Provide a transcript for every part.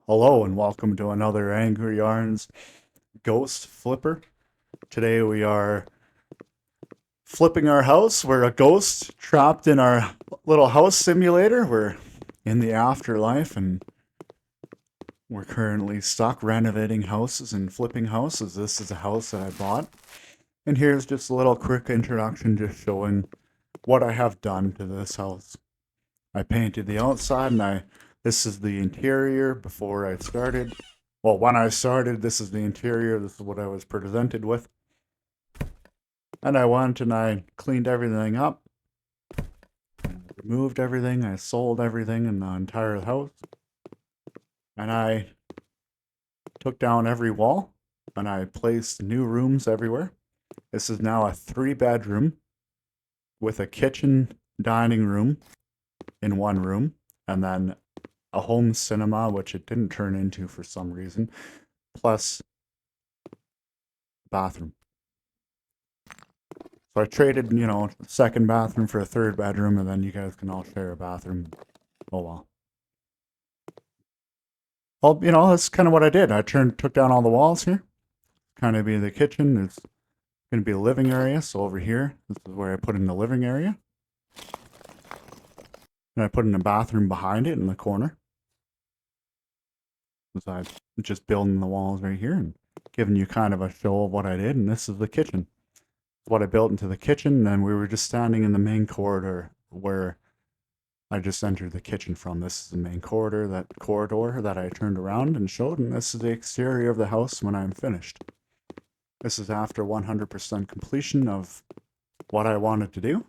Hello and welcome to another Angry Yarns Ghost Flipper. Today we are flipping our house. We're a ghost trapped in our little house simulator. We're in the afterlife and we're currently stuck renovating houses and flipping houses. This is a house that I bought. And here's just a little quick introduction just showing what I have done to this house. I painted the outside and this is the interior before I started. Well, when I started, this is the interior. This is what I was presented with. And I went and I cleaned everything up. Removed everything. I sold everything in the entire house. And I took down every wall. And I placed new rooms everywhere. This is now a 3-bedroom with a kitchen dining room in one room. And then a home cinema, which it didn't turn into for some reason, plus bathroom. So I traded, second bathroom for a third bedroom, and then you guys can all share a bathroom. Oh well. Well, that's kind of what I did. I took down all the walls here. Kind of be the kitchen. There's going to be a living area. So over here, this is where I put in the living area. And I put in a bathroom behind it in the corner. Besides just building the walls right here and giving you kind of a show of what I did. And this is the kitchen. What I built into the kitchen. And then we were just standing in the main corridor where I just entered the kitchen from. This is the main corridor that I turned around and showed. And this is the exterior of the house when I'm finished. This is after 100% completion of what I wanted to do.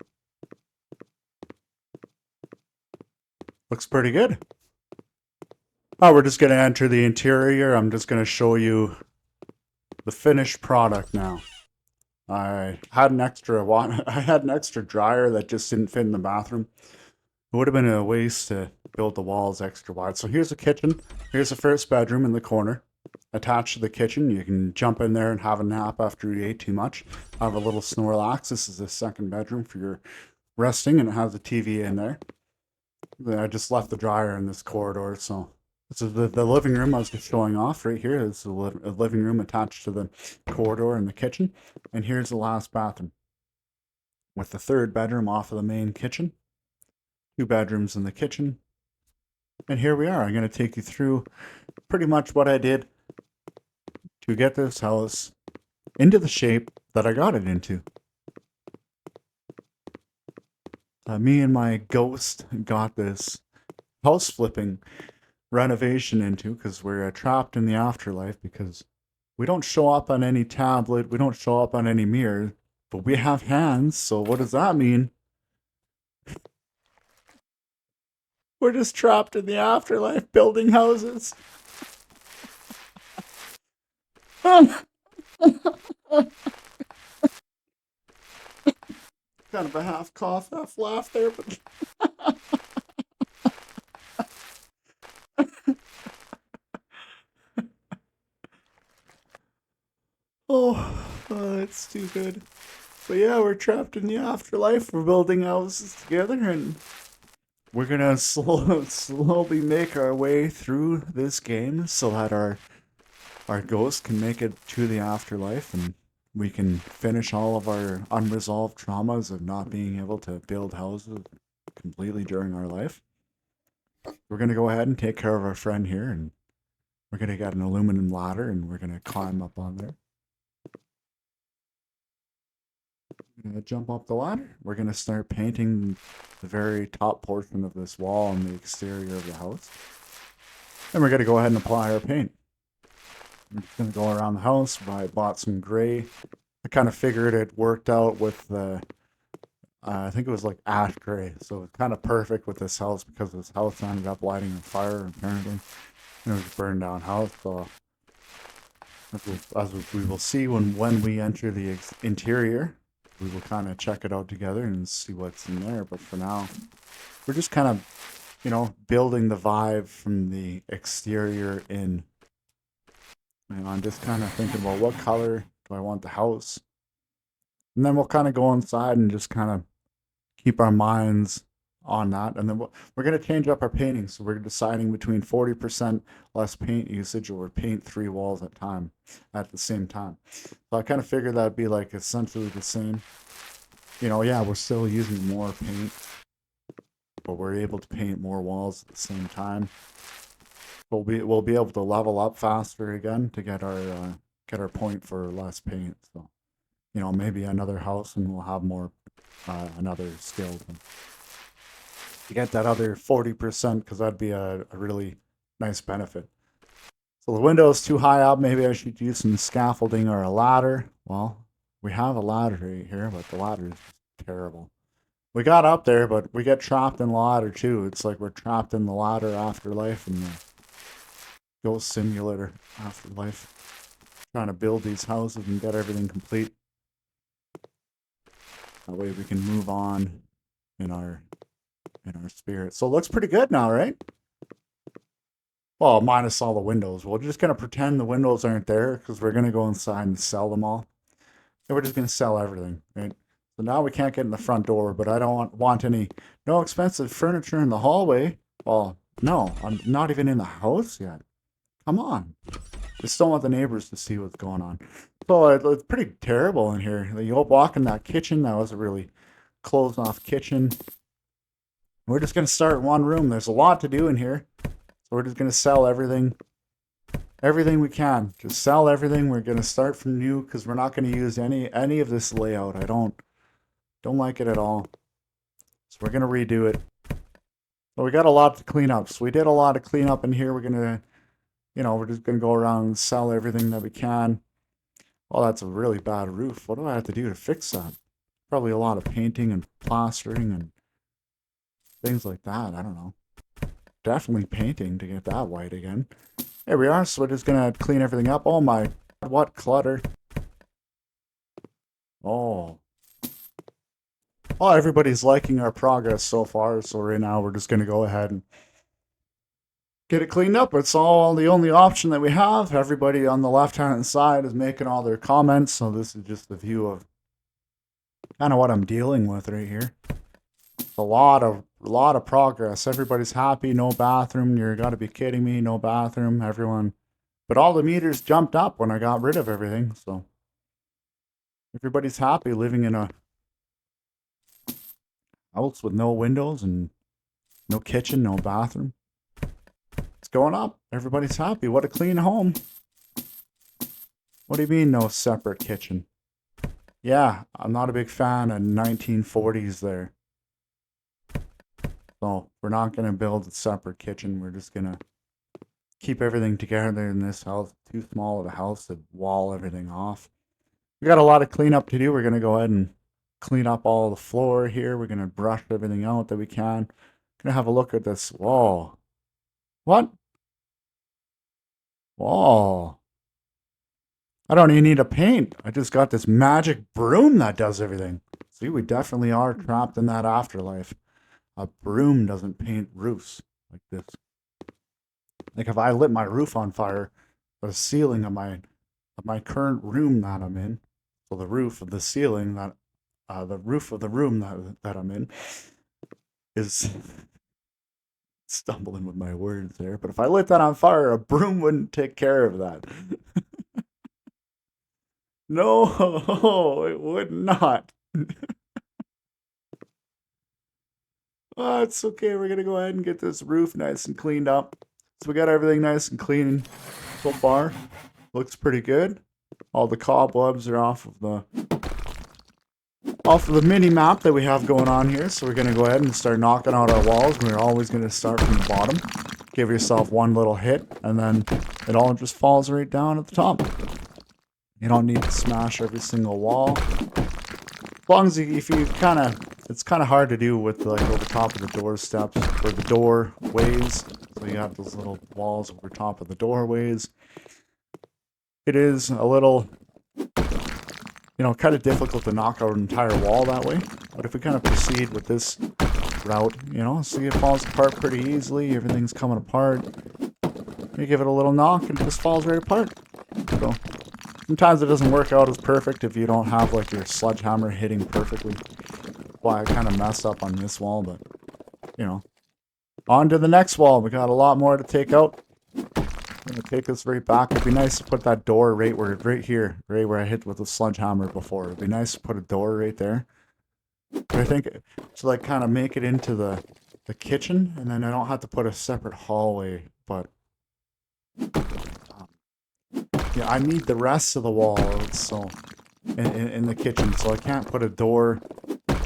Looks pretty good. Oh, we're just going to enter the interior. I'm just going to show you the finished product now. I had an extra dryer that just didn't fit in the bathroom. It would have been a waste to build the walls extra wide. So here's the kitchen. Here's the first bedroom in the corner. Attached to the kitchen, you can jump in there and have a nap after you ate too much. I have a little Snorlax. This is the second bedroom for your resting, and it has a TV in there. Then I just left the dryer in this corridor, so this is the living room I was just showing off right here. It's a living room attached to the corridor in the kitchen. And here's the last bathroom with the third bedroom off of the main kitchen. 2 bedrooms in the kitchen. And here we are. I'm going to take you through pretty much what I did to get this house into the shape that I got it into. Me and my ghost got this house flipping renovation into because we're trapped in the afterlife because we don't show up on any tablet, we don't show up on any mirror, but we have hands, so what does that mean? We're just trapped in the afterlife building houses. Kind of a half cough, half laugh there, but it's too good. But yeah, we're trapped in the afterlife. We're building houses together, and we're gonna slowly make our way through this game so that our ghost can make it to the afterlife, and we can finish all of our unresolved traumas of not being able to build houses completely during our life. We're gonna go ahead and take care of our friend here, and we're gonna get an aluminum ladder, and we're gonna climb up on there. We're gonna jump up the ladder. We're gonna start painting the very top portion of this wall on the exterior of the house. And we're gonna go ahead and apply our paint. I'm just gonna go around the house. I bought some gray. I kind of figured it worked out with the, I think it was like ash gray. So it's kind of perfect with this house because this house ended up lighting on fire apparently. It was a burned down house. So as we will see when we enter the interior, we will kind of check it out together and see what's in there. But for now, we're just kind of, building the vibe from the exterior in. And I'm just kind of thinking about what color do I want the house. And then we'll kind of go inside and just kind of keep our minds on that. And then we're going to change up our painting. So we're deciding between 40% less paint usage or paint 3 walls at the same time. So I kind of figured that'd be like essentially the same. You know, yeah, we're still using more paint, but we're able to paint more walls at the same time. We'll be able to level up faster again to get our point for less paint. So, you know, maybe another house and we'll have more another skill to get that other 40%, because that'd be a really nice benefit. So the window's too high up. Maybe I should use some scaffolding or a ladder. Well, we have a ladder right here, but the ladder is terrible. We got up there, but we get trapped in the ladder too. It's like we're trapped in the ladder afterlife and the ghost simulator afterlife. Trying to build these houses and get everything complete. That way we can move on in our spirit. So it looks pretty good now, right? Well, minus all the windows. We're just going to pretend the windows aren't there because we're going to go inside and sell them all. And we're just going to sell everything, right? So now we can't get in the front door, but I don't want no expensive furniture in the hallway. Well, no, I'm not even in the house yet. Come on. Just don't want the neighbors to see what's going on. So it's pretty terrible in here. You walk in that kitchen. That was a really closed off kitchen. We're just going to start one room. There's a lot to do in here. So we're just going to sell everything. Everything we can. Just sell everything. We're going to start from new because we're not going to use any of this layout. I don't like it at all. So we're going to redo it. But we got a lot to clean up. So we did a lot of cleanup in here. We're going to, you know, we're just going to go around and sell everything that we can. Oh, that's a really bad roof. What do I have to do to fix that? Probably a lot of painting and plastering and things like that. I don't know. Definitely painting to get that white again. There we are. So we're just going to clean everything up. Oh my, what clutter. Oh. Oh, everybody's liking our progress so far. So right now we're just going to go ahead and get it cleaned up. It's all the only option that we have. Everybody on the left-hand side is making all their comments. So this is just the view of kind of what I'm dealing with right here. A lot of progress. Everybody's happy. No bathroom. You got to be kidding me. No bathroom. Everyone. But all the meters jumped up when I got rid of everything. So everybody's happy living in a house with no windows and no kitchen, no bathroom. It's going up. Everybody's happy. What a clean home. What do you mean no separate kitchen? Yeah, I'm not a big fan of 1940s there. So we're not going to build a separate kitchen. We're just going to keep everything together in this house. Too small of a house to wall everything off. We got a lot of cleanup to do. We're going to go ahead and clean up all the floor here. We're going to brush everything out that we can. Going to have a look at this wall. What? Wall. I don't even need to paint. I just got this magic broom that does everything. See, we definitely are trapped in that afterlife. A broom doesn't paint roofs like this. Like if I lit my roof on fire, the ceiling of my current room that I'm in, so the roof of the ceiling that the roof of the room that I'm in is stumbling with my words there. But if I lit that on fire, a broom wouldn't take care of that. No, it would not. Oh, it's okay. We're going to go ahead and get this roof nice and cleaned up. So we got everything nice and clean so far. Looks pretty good. All the cobwebs are off of the mini map that we have going on here. So we're going to go ahead and start knocking out our walls. We're always going to start from the bottom. Give yourself one little hit, and then it all just falls right down at the top. You don't need to smash every single wall. As long as if you kind of, it's kind of hard to do with like over top of the door steps or the doorways. So you have those little walls over top of the doorways. It is a little, you know, kind of difficult to knock out an entire wall that way. But if we kind of proceed with this route, you know, see it falls apart pretty easily. Everything's coming apart. You give it a little knock and it just falls right apart. So sometimes it doesn't work out as perfect if you don't have like your sledgehammer hitting perfectly. Why I kind of messed up on this wall, but you know, on to the next wall. We got a lot more to take out. I'm gonna take this right back. It'd be nice to put that door right here, right where I hit with the sledgehammer before. It'd be nice to put a door right there. But I think to like kind of make it into the kitchen, and then I don't have to put a separate hallway. But um, yeah, I need the rest of the wall so in the kitchen, so I can't put a door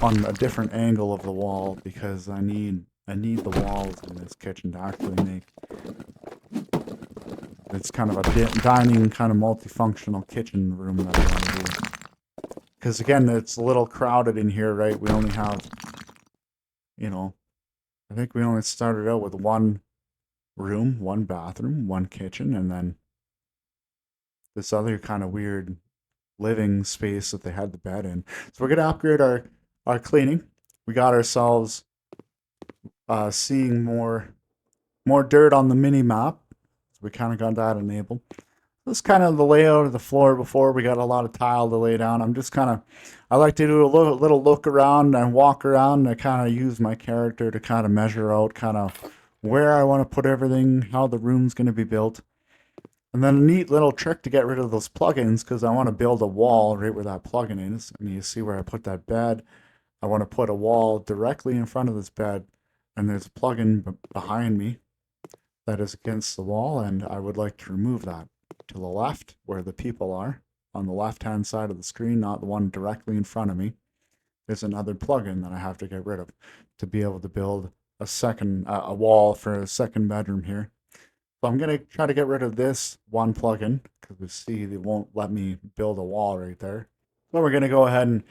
on a different angle of the wall because I need the walls in this kitchen to actually make. It's kind of a dining, kind of multifunctional kitchen room that I want to do. Because again, it's a little crowded in here, right? We only have, you know, I think we only started out with one room, one bathroom, one kitchen, and then this other kind of weird living space that they had the bed in. So we're gonna upgrade our cleaning. We got ourselves seeing more dirt on the mini map. So we kind of got that enabled. This is kind of the layout of the floor before. We got a lot of tile to lay down. I'm just kind of, I like to do a little look around and walk around and kind of use my character to kind of measure out kind of where I want to put everything, how the room's going to be built. And then a neat little trick to get rid of those plugins, because I want to build a wall right where that plugin is. And you see where I put that bed. I want to put a wall directly in front of this bed, and there's a plugin behind me that is against the wall, and I would like to remove that. To the left, where the people are, on the left-hand side of the screen, not the one directly in front of me, there's another plugin that I have to get rid of to be able to build a second a wall for a second bedroom here. So I'm going to try to get rid of this one plugin because we see they won't let me build a wall right there. So we're going to go ahead and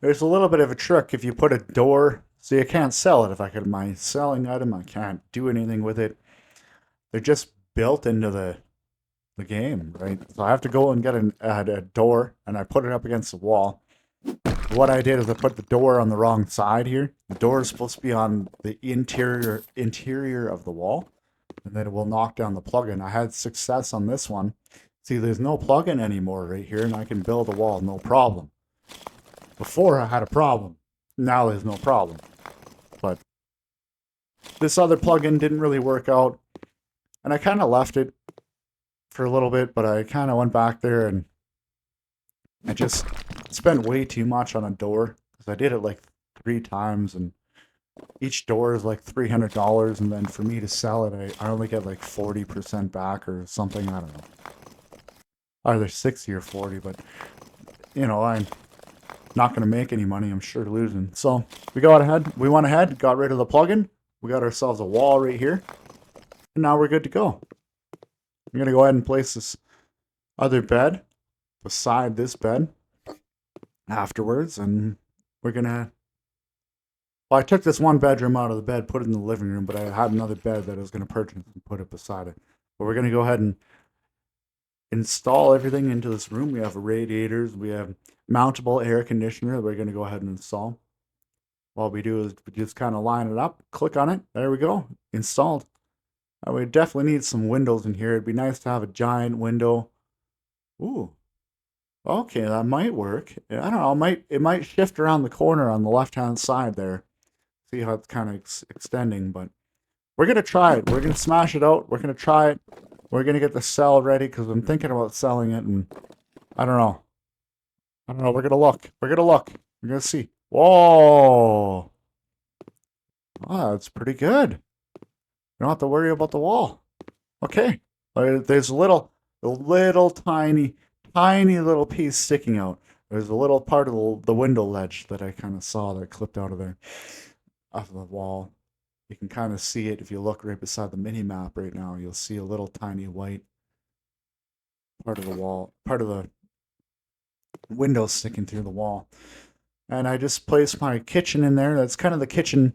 there's a little bit of a trick if you put a door, so you can't sell it. If I could my selling item, I can't do anything with it. They're just built into the game, right? So I have to go and get a door, and I put it up against the wall. What I did is I put the door on the wrong side here. The door is supposed to be on the interior of the wall, and then it will knock down the plugin. I had success on this one. See, there's no plugin anymore right here, and I can build a wall, no problem. Before I had a problem. Now there's no problem. But this other plugin didn't really work out, and I kind of left it for a little bit, but I kind of went back there and I just spent way too much on a door because I did it like 3 times, and each door is like $300, and then for me to sell it, I only get like 40% back or something. I don't know, either 60 or 40, but you know, I'm not going to make any money. I'm sure losing. So we went ahead, got rid of the plugin. We got ourselves a wall right here, and now we're good to go. I'm going to go ahead and place this other bed beside this bed afterwards, and we're going to... Well, I took this one bedroom out of the bed, put it in the living room, but I had another bed that I was going to purchase and put it beside it. But we're going to go ahead and install everything into this room. We have radiators, we have mountable air conditioner that we're going to go ahead and install. All we do is we just kind of line it up, click on it, there we go, installed. We definitely need some windows in here. It'd be nice to have a giant window. Ooh. Okay, that might work. I don't know. It might shift around the corner on the left-hand side there. See how it's kind of extending, but we're going to try it. We're going to smash it out. We're going to try it. We're going to get the cell ready because I'm thinking about selling it, and I don't know. We're going to look. We're going to see. Whoa. Oh, that's pretty good. You don't have to worry about the wall. Okay. There's a little tiny little piece sticking out. There's a little part of the window ledge that I kind of saw that clipped out of there, off of the wall. You can kind of see it if you look right beside the mini map right now. You'll see a little tiny white part of the wall, part of the window sticking through the wall. And I just placed my kitchen in there. That's kind of the kitchen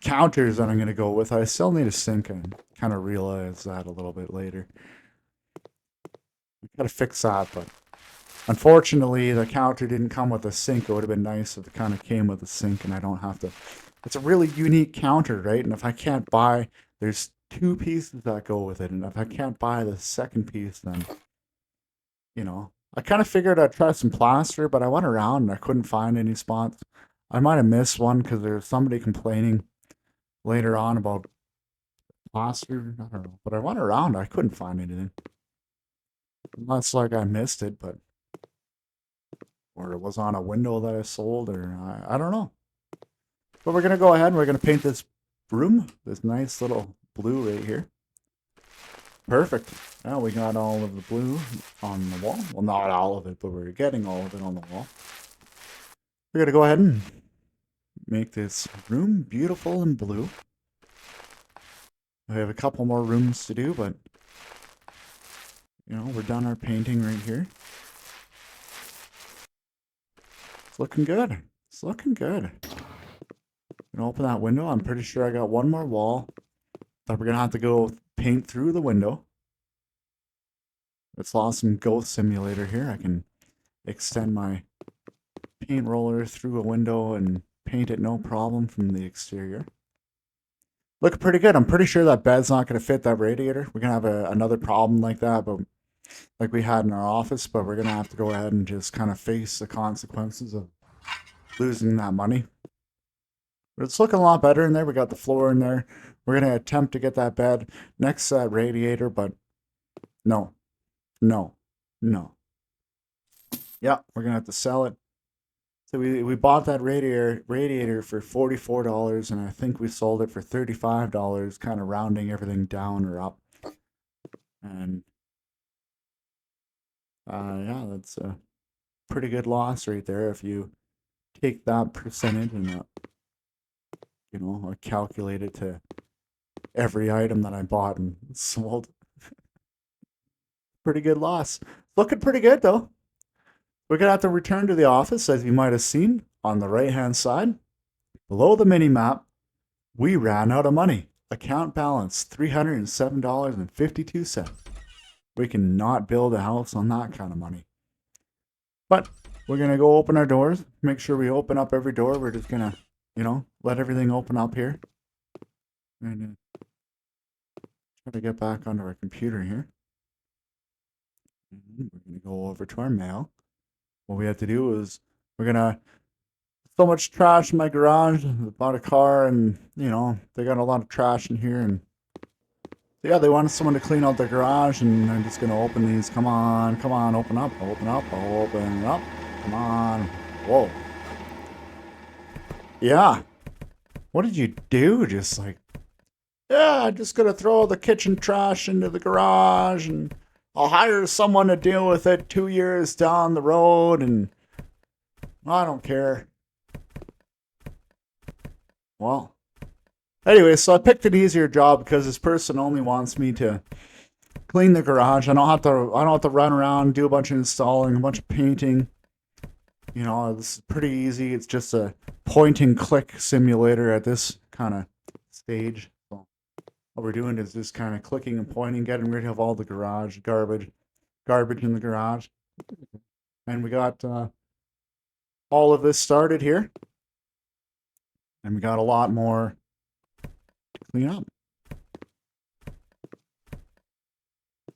counters that I'm going to go with. I still need a sink, and kind of realize that a little bit later. Got to fix that, but unfortunately the counter didn't come with a sink. It would have been nice if it kind of came with a sink and I don't have to. It's a really unique counter, right? And if I can't buy, there's 2 pieces that go with it, and if I can't buy the second piece, then, you know, I kind of figured I'd try some plaster, but I went around and I couldn't find any spots. I might have missed one because there was somebody complaining later on about plaster. I don't know. But I went around. I couldn't find anything. Unless like I missed it, but or it was on a window that I sold, or I don't know. But we're gonna go ahead and we're gonna paint this room, this nice little blue right here. Perfect. Now we got all of the blue on the wall. Well, not all of it, but we're getting all of it on the wall. We're gonna go ahead and make this room beautiful and blue. We have a couple more rooms to do, but you know, we're done our painting right here. It's looking good. It's looking good. Gonna open that window. I'm pretty sure I got one more wall that we're gonna have to go paint through the window. It's awesome ghost simulator here. I can extend my paint roller through a window and paint it no problem from the exterior. Looking pretty good. I'm pretty sure that bed's not going to fit that radiator. We're going to have another problem like that, but like we had in our office, but we're going to have to go ahead and just kind of face the consequences of losing that money. But it's looking a lot better in there. We got the floor in there. We're going to attempt to get that bed next to that radiator, but no. Yeah, we're going to have to sell it. So we bought that radiator for $44, and I think we sold it for $35, kind of rounding everything down or up. And yeah, that's a pretty good loss right there if you take that percentage and you know, calculate it to every item that I bought and sold. Pretty good loss. Looking pretty good though. We're going to have to return to the office, as you might have seen on the right-hand side. Below the mini-map, we ran out of money. Account balance, $307.52. We cannot build a house on that kind of money. But we're going to go open our doors, make sure we open up every door. We're just going to, you know, let everything open up here. And try to get back onto our computer here. And we're going to go over to our mail. What we have to do is we're gonna so much trash in my garage. I bought a car, and you know they got a lot of trash in here, and yeah, they wanted someone to clean out their garage, and I'm just gonna open these. Come on, open up, open up, open up. Come on, whoa, yeah. What did you do? Just like, yeah, I'm just gonna throw the kitchen trash into the garage, and I'll hire someone to deal with it 2 years down the road, and I don't care. Well, anyway, so I picked an easier job because this person only wants me to clean the garage. I don't have to run around, do a bunch of installing, a bunch of painting. You know, this is pretty easy. It's just a point and click simulator at this kind of stage. So what we're doing is just kind of clicking and pointing, getting rid of all the garage garbage in the garage. And we got all of this started here. And we got a lot more to clean up.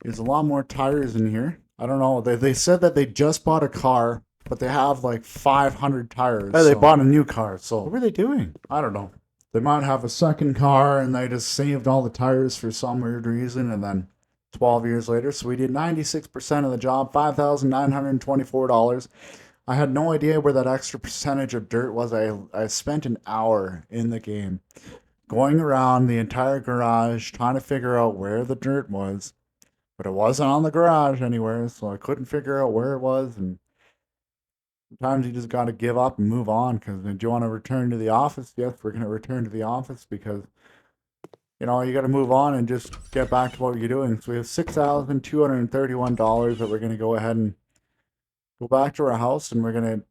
There's a lot more tires in here. I don't know. They said that they just bought a car, but they have like 500 tires. Yeah, they bought a new car. So what were they doing? I don't know. They might have a second car and they just saved all the tires for some weird reason, and then 12 years later, so we did 96% of the job, $5,924. I had no idea where that extra percentage of dirt was. I spent an hour in the game going around the entire garage trying to figure out where the dirt was, but it wasn't on the garage anywhere, so I couldn't figure out where it was. And sometimes you just got to give up and move on. Because do you want to return to the office? Yes, we're going to return to the office because, you know, you got to move on and just get back to what you're doing. So we have $6,231 that we're going to go ahead and go back to our house, and we're going to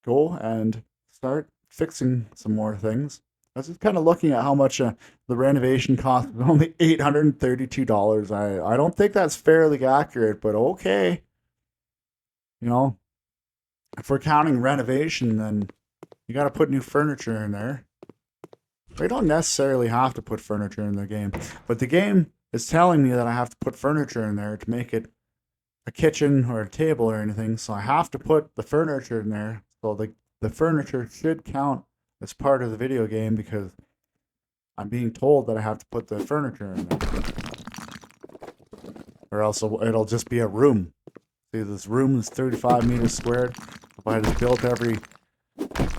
go and start fixing some more things. I was just kind of looking at how much the renovation cost was only $832. I don't think that's fairly accurate, but okay. You know, if we're counting renovation, then you got to put new furniture in there. We don't necessarily have to put furniture in the game, but the game is telling me that I have to put furniture in there to make it a kitchen or a table or anything, so I have to put the furniture in there. So the furniture should count as part of the video game because I'm being told that I have to put the furniture in there. Or else it'll just be a room. See, this room is 35 meters squared. If I just built every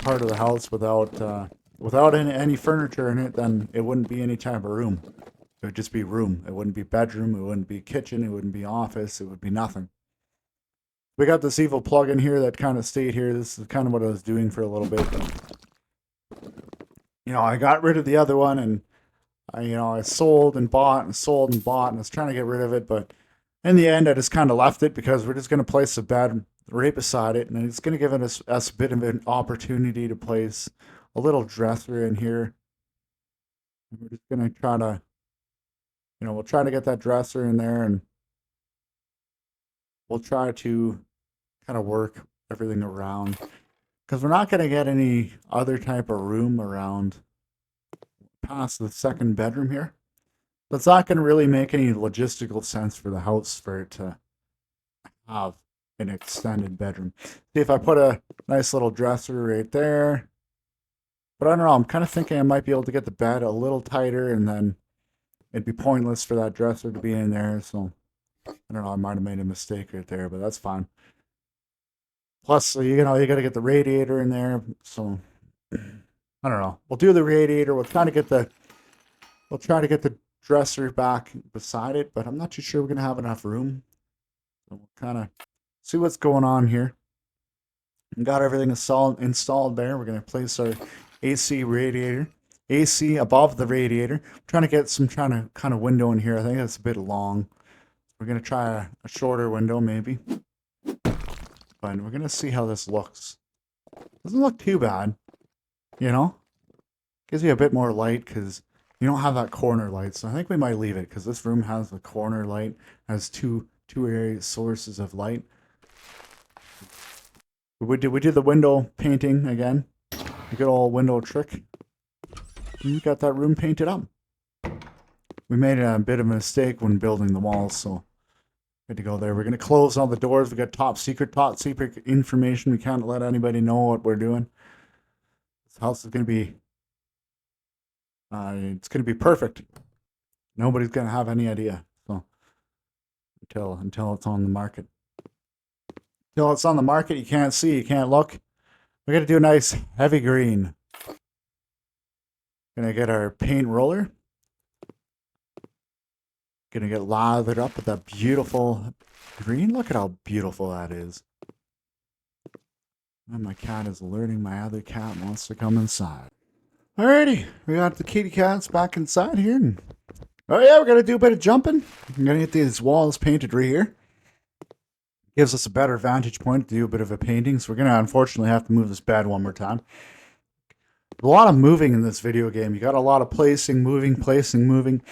part of the house without any furniture in it, then it wouldn't be any type of room. It would just be room. It wouldn't be bedroom. It wouldn't be kitchen. It wouldn't be office. It would be nothing. We got this Evo plug-in here that kind of stayed here. This is kind of what I was doing for a little bit. You know, I got rid of the other one, and I sold and bought and sold and bought, and I was trying to get rid of it, but in the end, I just kind of left it because we're just going to place a bed right beside it, and it's going to give us a bit of an opportunity to place a little dresser in here. We're just going to try to, we'll try to get that dresser in there, and we'll try to kind of work everything around because we're not going to get any other type of room around past the second bedroom here. That's not going to really make any logistical sense for the house for it to have an extended bedroom. See, if I put a nice little dresser right there, but I don't know, I'm kind of thinking I might be able to get the bed a little tighter, and then it'd be pointless for that dresser to be in there. So I don't know, I might have made a mistake right there, but that's fine. Plus, you got to get the radiator in there. So I don't know. We'll do the radiator. We'll try to get the dresser back beside it, but I'm not too sure we're gonna have enough room. So we'll kind of see what's going on here. We got everything installed there. We're gonna place our AC radiator, AC above the radiator. I'm trying to get some kind of window in here. I think that's a bit long. We're gonna try a shorter window maybe, but we're gonna see how this looks. Doesn't look too bad, gives you a bit more light because you don't have that corner light. So I think we might leave it because this room has the corner light, has two area sources of light. We did the window painting again, a good old window trick. And we got that room painted up. We made a bit of a mistake when building the walls, so good to go there. We're gonna close all the doors. We got top secret information. We can't let anybody know what we're doing. This house is gonna be it's going to be perfect. Nobody's going to have any idea. So until it's on the market. Until it's on the market, you can't see, you can't look. We're going to do a nice heavy green. Going to get our paint roller. Going to get lathered up with that beautiful green. Look at how beautiful that is. And my cat is alerting my other cat wants to come inside. Alrighty, we got the kitty cats back inside here. And, oh yeah, we're going to do a bit of jumping. I'm going to get these walls painted right here. Gives us a better vantage point to do a bit of a painting. So we're going to unfortunately have to move this bed one more time. A lot of moving in this video game. You got a lot of placing, moving.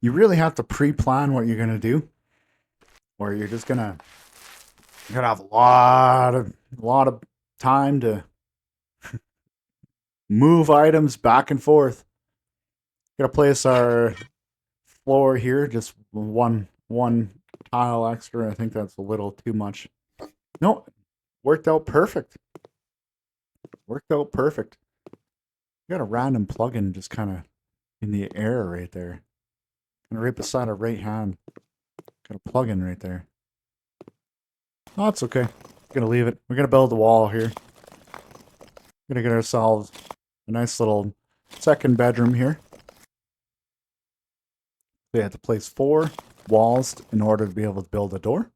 You really have to pre-plan what you're going to do. Or you're just going to have a lot of time to move items back and forth. Gonna place our floor here, just one tile extra. I think that's a little too much. No, worked out perfect. Got a random plug-in just kind of in the air right there. Kind of right beside our right hand. Got a plug-in right there. Oh, that's okay. Gonna leave it. We're gonna build a wall here. Gonna get ourselves a nice little second bedroom here. We had to place 4 walls in order to be able to build a door.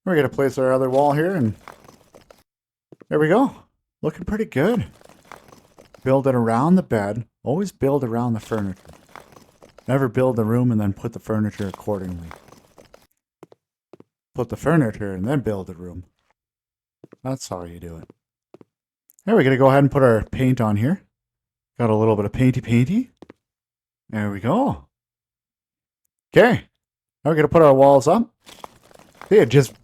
We're going to place our other wall here, and there we go. Looking pretty good. Build it around the bed. Always build around the furniture. Never build a room and then put the furniture accordingly. Put the furniture and then build a room. That's how you do it. Now we're going to go ahead and put our paint on here. Got a little bit of painty. There we go. Okay. Now we're going to put our walls up. See, it just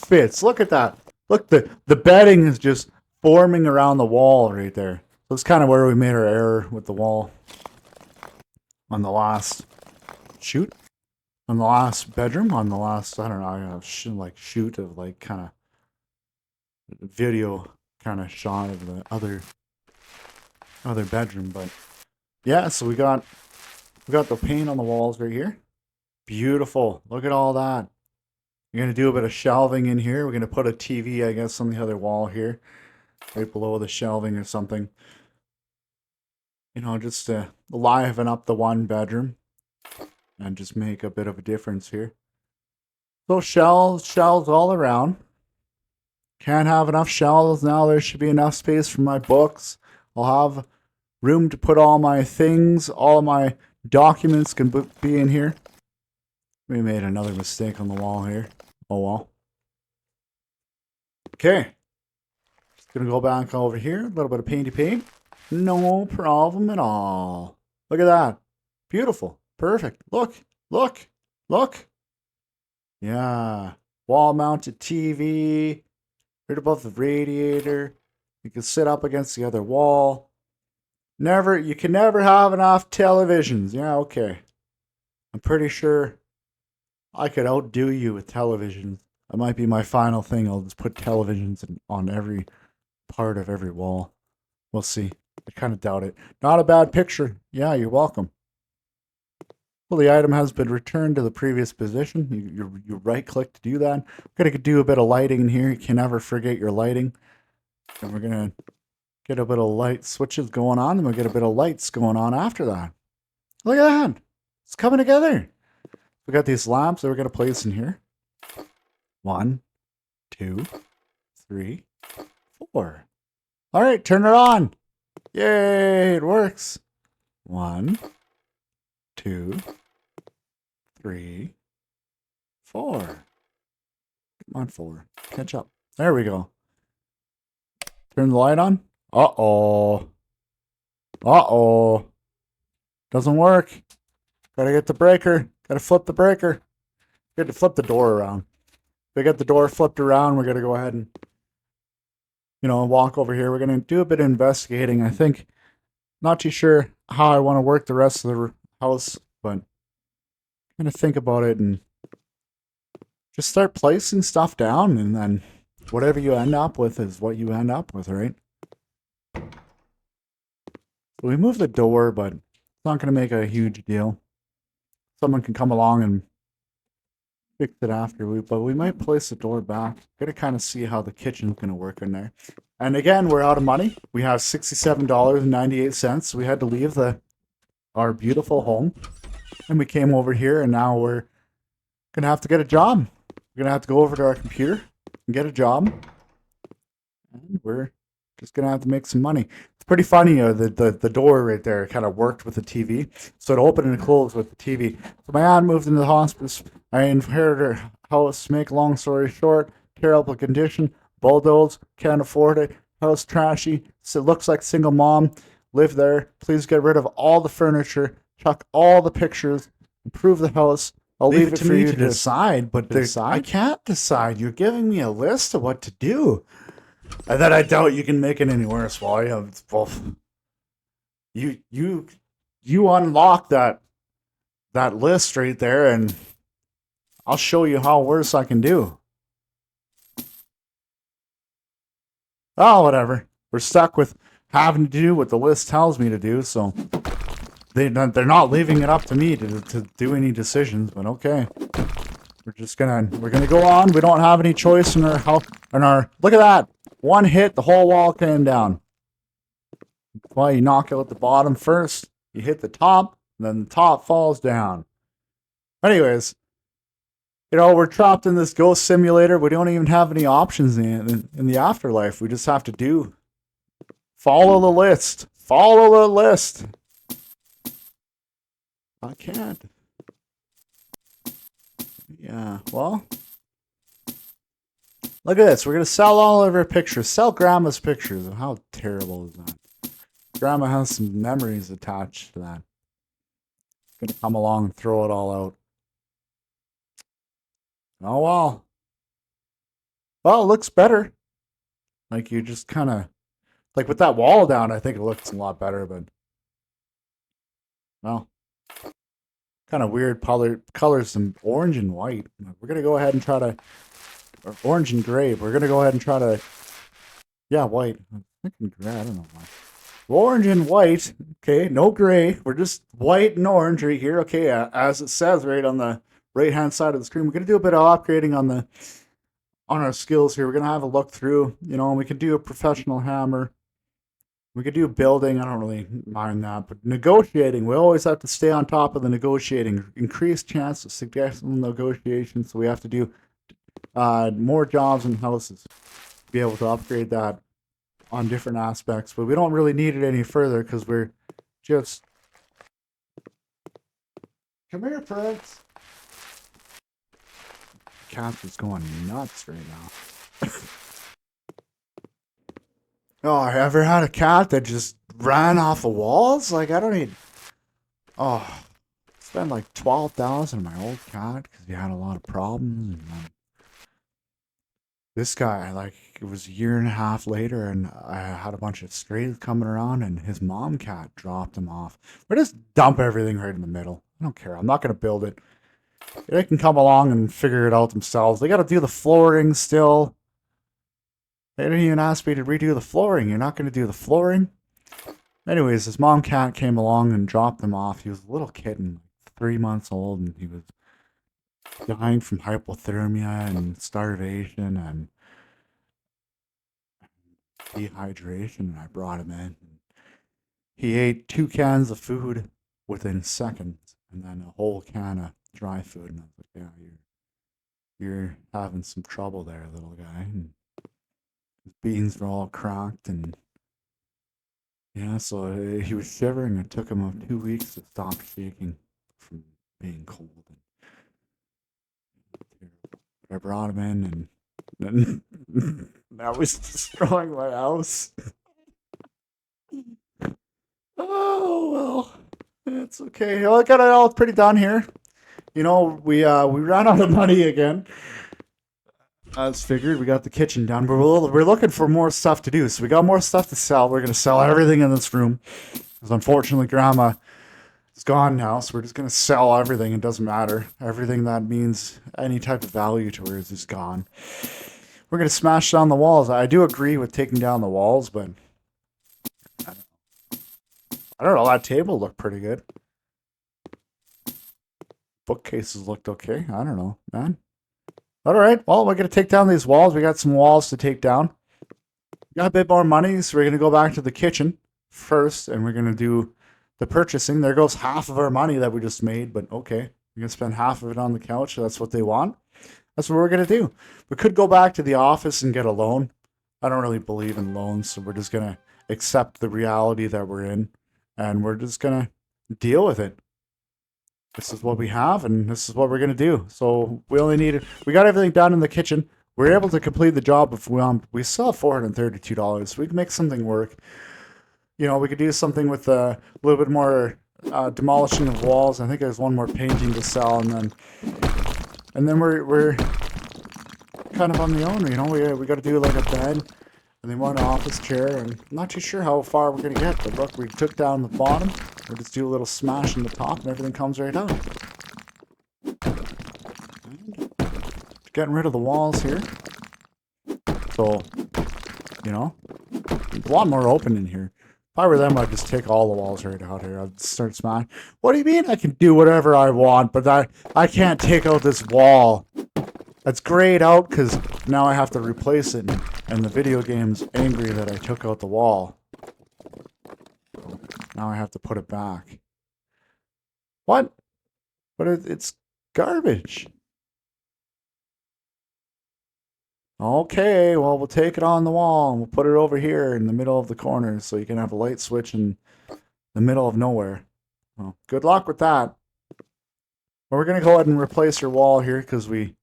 fits. Look at that. Look, the bedding is just forming around the wall right there. That's kind of where we made our error with the wall. On the last bedroom, on the last, I don't know, shoot of like kind of video kind of shot of the other bedroom, but yeah, so we got the paint on the walls right here. Beautiful. Look at all that. We're going to do a bit of shelving in here. We're going to put a TV, I guess, on the other wall here, right below the shelving or something. You know, just to liven up the one bedroom and just make a bit of a difference here. So shelves all around. Can't have enough shelves now. There should be enough space for my books. I'll have room to put all my things. All my documents can be in here. We made another mistake on the wall here. Oh well. Okay. Just gonna go back over here. A little bit of painty paint. No problem at all. Look at that. Beautiful. Perfect. Look. Look. Look. Yeah. Wall mounted TV. Right above the radiator. You can sit up against the other wall. You can never have enough televisions. Yeah, okay. I'm pretty sure I could outdo you with televisions. That might be my final thing. I'll just put televisions on every part of every wall. We'll see. I kind of doubt it. Not a bad picture. Yeah, you're welcome. Well, the item has been returned to the previous position. You right-click to do that. We're going to do a bit of lighting in here. You can never forget your lighting. And we're going to get a bit of light switches going on, and we'll get a bit of lights going on after that. Look at that. It's coming together. We got these lamps that we're going to place in here. 1, 2, 3, 4. All right, turn it on. Yay, it works. 1, 2, 3, 4. Come on, 4. Catch up. There we go. Turn the light on. Uh-oh. Uh-oh. Doesn't work. Gotta get the breaker. Gotta flip the breaker. Got to flip the door around. We got the door flipped around. We're gonna go ahead and, walk over here. We're gonna do a bit of investigating. I think, not too sure how I want to work the rest of the house, but kind of think about it and just start placing stuff down, and then whatever you end up with is what you end up with, right? So we moved the door, but it's not going to make a huge deal. Someone can come along and fix it after, but we might place the door back. Got to kind of see how the kitchen's going to work in there. And again, we're out of money. We have $67.98. We had to leave our beautiful home, and we came over here, and now we're going to have to get a job. We're going to have to go over to our computer and get a job, and we're just going to have to make some money. It's pretty funny, the door right there kind of worked with the TV, so it opened and closed with the TV. So my aunt moved into the hospice. I inherited her house. Make a long story short, terrible condition, bulldozed, can't afford it, house trashy, so it looks like single mom, live there. Please get rid of all the furniture, chuck all the pictures, improve the house. I'll leave it to me to decide, but I can't decide. You're giving me a list of what to do. And then I doubt you can make it any worse. Well, you unlock that list right there, and I'll show you how worse I can do. Oh, whatever. We're stuck with having to do what the list tells me to do, so they're not leaving it up to me to do any decisions, but okay. We're gonna go on. We don't have any choice in our health. Look at that. One hit, the whole wall came down. Well, you knock out the bottom first, you hit the top, and then the top falls down. Anyways, we're trapped in this ghost simulator. We don't even have any options in the afterlife. We just have to follow the list. Follow the list. I can't. Yeah, well, look at this. We're going to sell all of our pictures. Sell Grandma's pictures. How terrible is that? Grandma has some memories attached to that. Going to come along and throw it all out. Oh, well. Well, it looks better. Like, you just kind of, like with that wall down, I think it looks a lot better, but, well, kind of weird colors, some orange and white. We're going to go ahead and try to, or orange and gray. We're going to go ahead and try to Yeah, white. I'm thinking gray. I don't know why. Orange and white. Okay, no gray. We're just white and orange right here. Okay, as it says right on the right hand side of the screen, we're gonna do a bit of upgrading on our skills here. We're gonna have a look through. You know, we could do a professional hammer. We could do building. I don't really mind that, but negotiating. We always have to stay on top of the negotiating. Increased chance of successful negotiations. So we have to do more jobs and houses to be able to upgrade that on different aspects, but we don't really need it any further because we're just come here, Prince. Cat is going nuts right now. Oh, I ever had a cat that just ran off the walls? Like I don't need. Oh, spent like 12,000 on my old cat because he had a lot of problems. And this guy, like, it was a year and a half later, and I had a bunch of strays coming around, and his mom cat dropped him off. We just dump everything right in the middle. I don't care. I'm not going to build it. They can come along and figure it out themselves. They got to do the flooring still. They didn't even ask me to redo the flooring. You're not going to do the flooring? Anyways, his mom cat came along and dropped him off. He was a little kitten, 3 months old, and he was dying from hypothermia and starvation and dehydration, and I brought him in. He ate 2 cans of food within seconds, and then a whole can of dry food. And I was like, "Yeah, you're having some trouble there, little guy." And his beans were all cracked, and yeah, so he was shivering. It took him 2 weeks to stop shaking from being cold. And I brought him in, and now he's destroying my house. Oh well, it's okay. Well, I got it all pretty done here. You know, we ran out of money again. As figured, we got the kitchen done, but we're looking for more stuff to do. So we got more stuff to sell. We're gonna sell everything in this room because unfortunately, Grandma is gone now. So we're just gonna sell everything. It doesn't matter. Everything that means any type of value to her is gone. We're gonna smash down the walls. I do agree with taking down the walls, but I don't know. That table looked pretty good. Bookcases looked okay. I don't know, man. All right. Well, we're gonna take down these walls. We got some walls to take down. Got a bit more money, so we're gonna go back to the kitchen first, and we're gonna do the purchasing. There goes half of our money that we just made, but okay, we're gonna spend half of it on the couch. So that's what they want. That's what we're gonna do. We could go back to the office and get a loan. I don't really believe in loans, so we're just gonna accept the reality that we're in, and we're just gonna deal with it. This is what we have, and this is what we're gonna do. So we got everything done in the kitchen. We're able to complete the job if we still have $432. We can make something work. You know, we could do something with a little bit more demolishing of walls. I think there's one more painting to sell, and then we're kind of on the own. You know, we got to do like a bed, and they want an office chair, and I'm not too sure how far we're gonna get. But look, we took down the bottom. We'll just do a little smash in the top, and everything comes right out. Getting rid of the walls here. So, you know, a lot more open in here. If I were them, I'd just take all the walls right out here. I'd start smashing. What do you mean I can do whatever I want, but I can't take out this wall? That's grayed out because now I have to replace it, and the video game's angry that I took out the wall. Now I have to put it back. What? But it's garbage. Okay, well, we'll take it on the wall and we'll put it over here in the middle of the corner so you can have a light switch in the middle of nowhere. Well, good luck with that. Well, we're going to go ahead and replace your wall here because we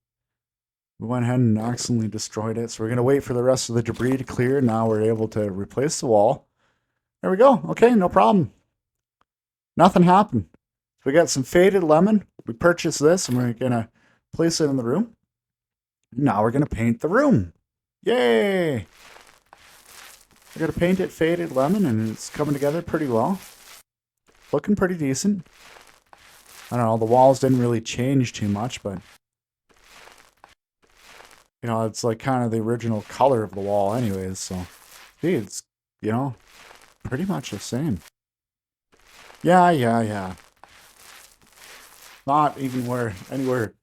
went ahead and accidentally destroyed it. So we're going to wait for the rest of the debris to clear. Now we're able to replace the wall. There we go. Okay, no problem. Nothing happened. So we got some faded lemon. We purchased this and we're going to place it in the room. Now we're going to paint the room. Yay! I got to paint it faded lemon, and it's coming together pretty well. Looking pretty decent. I don't know, the walls didn't really change too much, but you know, it's like kind of the original color of the wall anyways, so See, it's, pretty much the same. Yeah. Not even anywhere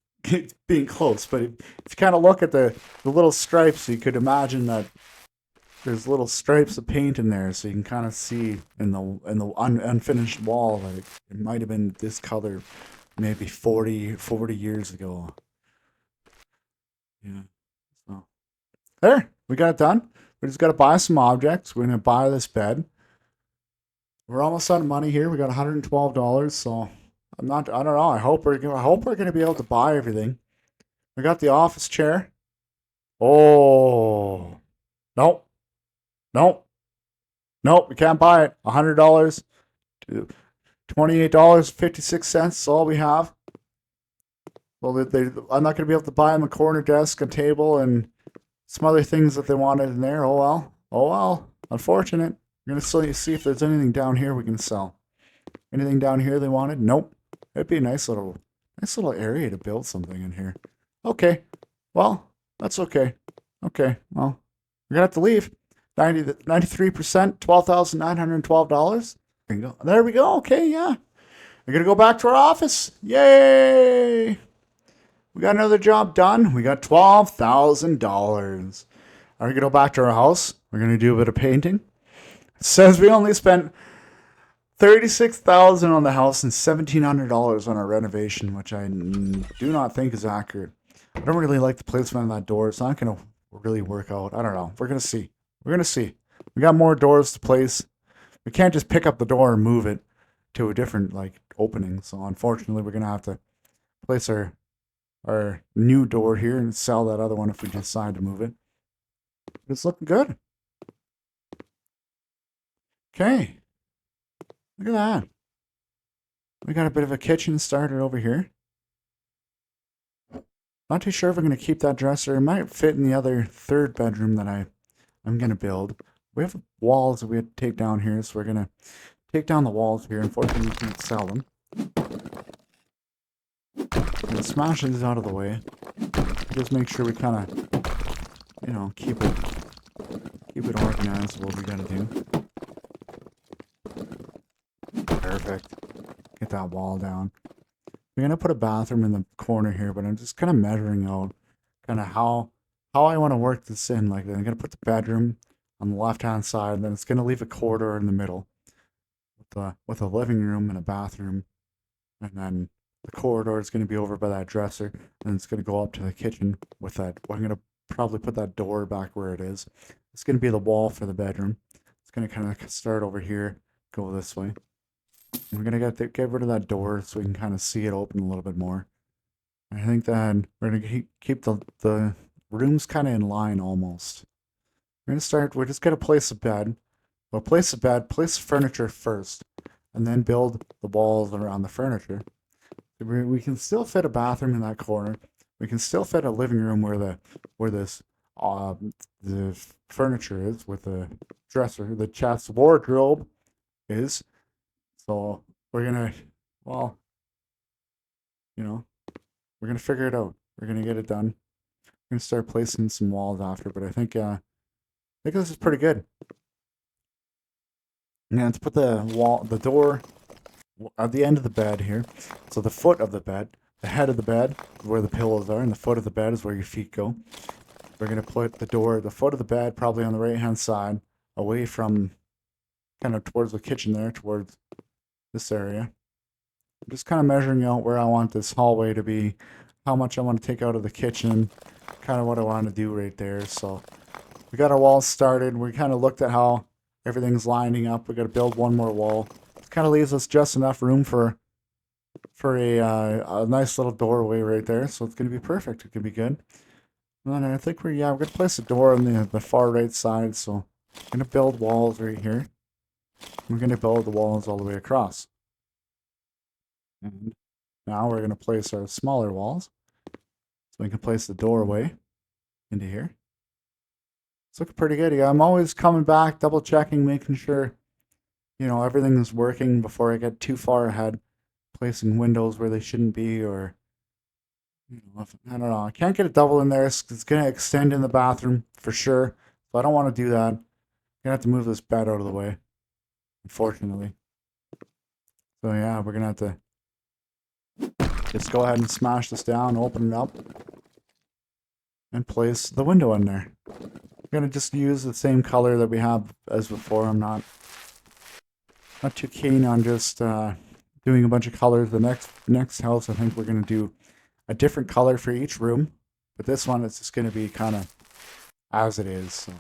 being close, but if you kind of look at the little stripes, you could imagine that there's little stripes of paint in there, so you can kind of see in the unfinished wall that it might have been this color maybe 40 years ago. Yeah. So there, we got it done. We just got to buy some objects. We're gonna buy this bed. We're almost out of money here. We got $112, so I don't know. I hope we're gonna be able to buy everything. We got the office chair. Oh, nope, nope, nope. We can't buy it. $100 to $28.56. All we have. Well, I'm not gonna be able to buy them a corner desk, a table, and some other things that they wanted in there. Oh well. Oh well. Unfortunate. We're gonna see if there's anything down here we can sell. Anything down here they wanted? Nope. It'd be a nice little area to build something in here. Okay. Well, that's okay. Okay. Well, we're gonna have to leave. 93%, $12,912. There you go. There we go. Okay, yeah. We're gonna go back to our office. Yay! We got another job done. We got $12,000. Are we gonna go back to our house? We're gonna do a bit of painting. It says we only spent $36,000 on the house and $1,700 on our renovation, which I do not think is accurate. I don't really like the placement of that door. It's not gonna really work out. I don't know. We're gonna see. We're gonna see. We got more doors to place. We can't just pick up the door and move it to a different opening. So unfortunately, we're gonna have to place our new door here and sell that other one if we decide to move it. It's looking good. Okay. Look at that. We got a bit of a kitchen started over here. Not too sure if I'm going to keep that dresser. It might fit in the other third bedroom that I'm going to build. We have walls that we have to take down here, so we're going to take down the walls here. Unfortunately, we can't sell them. We're going to smash these out of the way. Just make sure we kind of, keep it organized. What we got to do. Perfect. Get that wall down. We're gonna put a bathroom in the corner here, but I'm just kind of measuring out kind of how I want to work this in. Like, I'm gonna put the bedroom on the left-hand side, and then it's gonna leave a corridor in the middle with a living room and a bathroom, and then the corridor is gonna be over by that dresser, and it's gonna go up to the kitchen with that. I'm gonna probably put that door back where it is. It's gonna be the wall for the bedroom. It's gonna kind of start over here, go this way. We're gonna get rid of that door so we can kind of see it open a little bit more. I think that we're gonna keep the rooms kind of in line almost. We're just gonna place a bed. We'll place the furniture first, and then build the walls around the furniture. We can still fit a bathroom in that corner. We can still fit a living room where the furniture is, with the dresser, the chest wardrobe is. So we're gonna, we're gonna figure it out. We're gonna get it done. We're gonna start placing some walls after, but I think this is pretty good. Now let's put the door at the end of the bed here. So the foot of the bed, the head of the bed is where the pillows are, and the foot of the bed is where your feet go. We're gonna put the foot of the bed probably on the right-hand side, away from, kind of towards the kitchen there, towards this area. I'm just kind of measuring out where I want this hallway to be, how much I want to take out of the kitchen, kind of what I want to do right there. So we got our walls started. We kind of looked at how everything's lining up. We got to build one more wall. It kind of leaves us just enough room for a nice little doorway right there. So it's going to be perfect. It can be good. And then I think we're going to place a door on the far right side. So I'm going to build walls right here. We're going to build the walls all the way across. And now we're going to place our smaller walls. So we can place the doorway into here. It's looking pretty good. Yeah, I'm always coming back, double checking, making sure, everything is working before I get too far ahead. Placing windows where they shouldn't be, or, I don't know. I can't get a double in there. It's going to extend in the bathroom for sure. So I don't want to do that. I'm gonna have to move this bed out of the way, unfortunately. So yeah, we're gonna have to just go ahead and smash this down, open it up, and place the window in there. I'm gonna just use the same color that we have as before. I'm not too keen on just doing a bunch of colors. The next house, I think we're gonna do a different color for each room, but this one it's just gonna be kind of as it is. So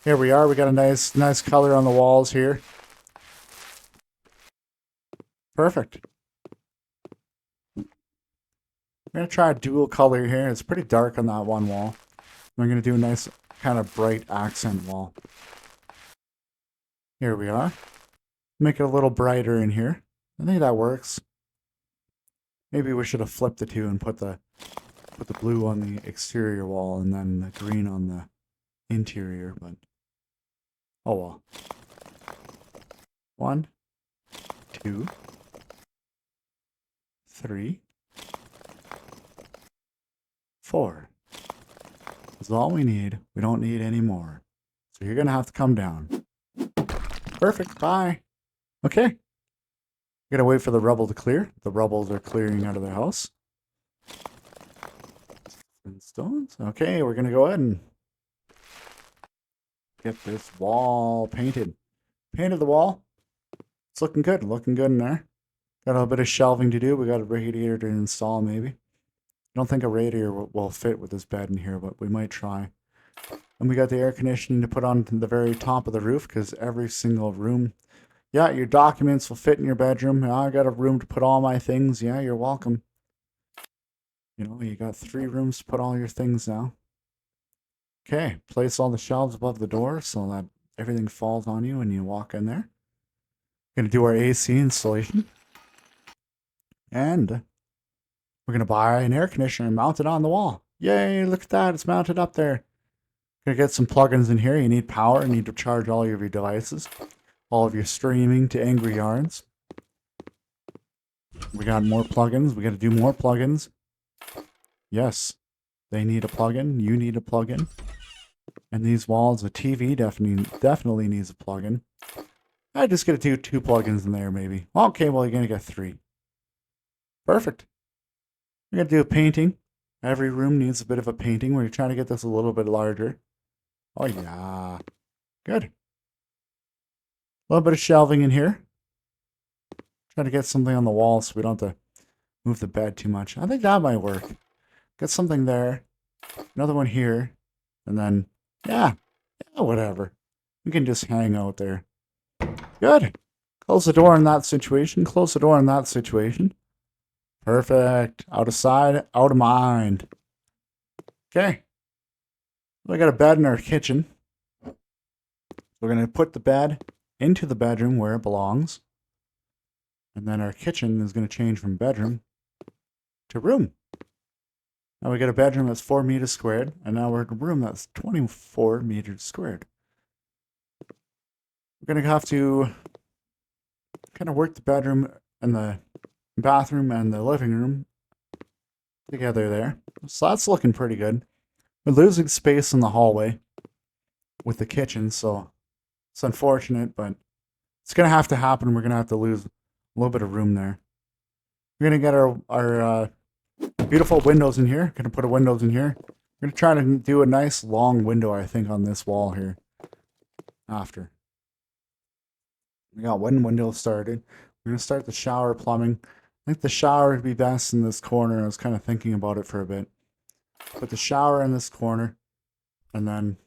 here we are. We got a nice color on the walls here. Perfect. I'm gonna try a dual color here. It's pretty dark on that one wall. I'm gonna do a nice kind of bright accent wall. Here we are. Make it a little brighter in here. I think that works. Maybe we should have flipped the two and put the blue on the exterior wall and then the green on the interior, but oh well. 1, 2, 3, 4. That's all we need. We don't need any more. So you're gonna have to come down. Perfect. Bye. Okay. Gotta wait for the rubble to clear. The rubbles are clearing out of the house. And stones. Okay, we're gonna go ahead and get this wall painted. Painted the wall. It's looking good. Looking good in there. Got a little bit of shelving to do. We got a radiator to install maybe. I don't think a radiator will fit with this bed in here, but we might try. And we got the air conditioning to put on the very top of the roof because every single room. Yeah, your documents will fit in your bedroom. Yeah, I got a room to put all my things. Yeah, you're welcome. You know, you got 3 rooms to put all your things now. Okay, place all the shelves above the door so that everything falls on you when you walk in there. Gonna do our AC installation. And we're gonna buy an air conditioner and mount it on the wall. Yay, look at that, it's mounted up there. Gonna get some plugins in here. You need power, you need to charge all of your devices. All of your streaming to Angry Yards. We got more plugins. We got to do more plugins. Yes, they need a plugin. You need a plugin. And these walls, the TV definitely needs a plugin. I just got to do 2 plugins in there, maybe. Okay, well, you're going to get 3. Perfect. We're going to do a painting. Every room needs a bit of a painting. We're trying to get this a little bit larger. Oh, yeah. Good. A little bit of shelving in here. Try to get something on the wall so we don't have to move the bed too much. I think that might work. Get something there. Another one here. And then, yeah, whatever. We can just hang out there. Good. Close the door in that situation. Close the door in that situation. Perfect. Out of sight, out of mind. Okay. We got a bed in our kitchen. We're going to put the bed into the bedroom where it belongs. And then our kitchen is going to change from bedroom to room. Now we got a bedroom that's 4 meters squared, and now we're in a room that's 24 meters squared. We're going to have to kind of work the bedroom and the bathroom and the living room together there. So that's looking pretty good. We're losing space in the hallway with the kitchen, so it's unfortunate, but it's going to have to happen. We're going to have to lose a little bit of room there. We're going to get our beautiful windows in here. Going to put a windows in here. We're going to try to do a nice long window, I think, on this wall here. After. We got one window started. We're going to start the shower plumbing. I think the shower would be best in this corner. I was kind of thinking about it for a bit. Put the shower in this corner. And then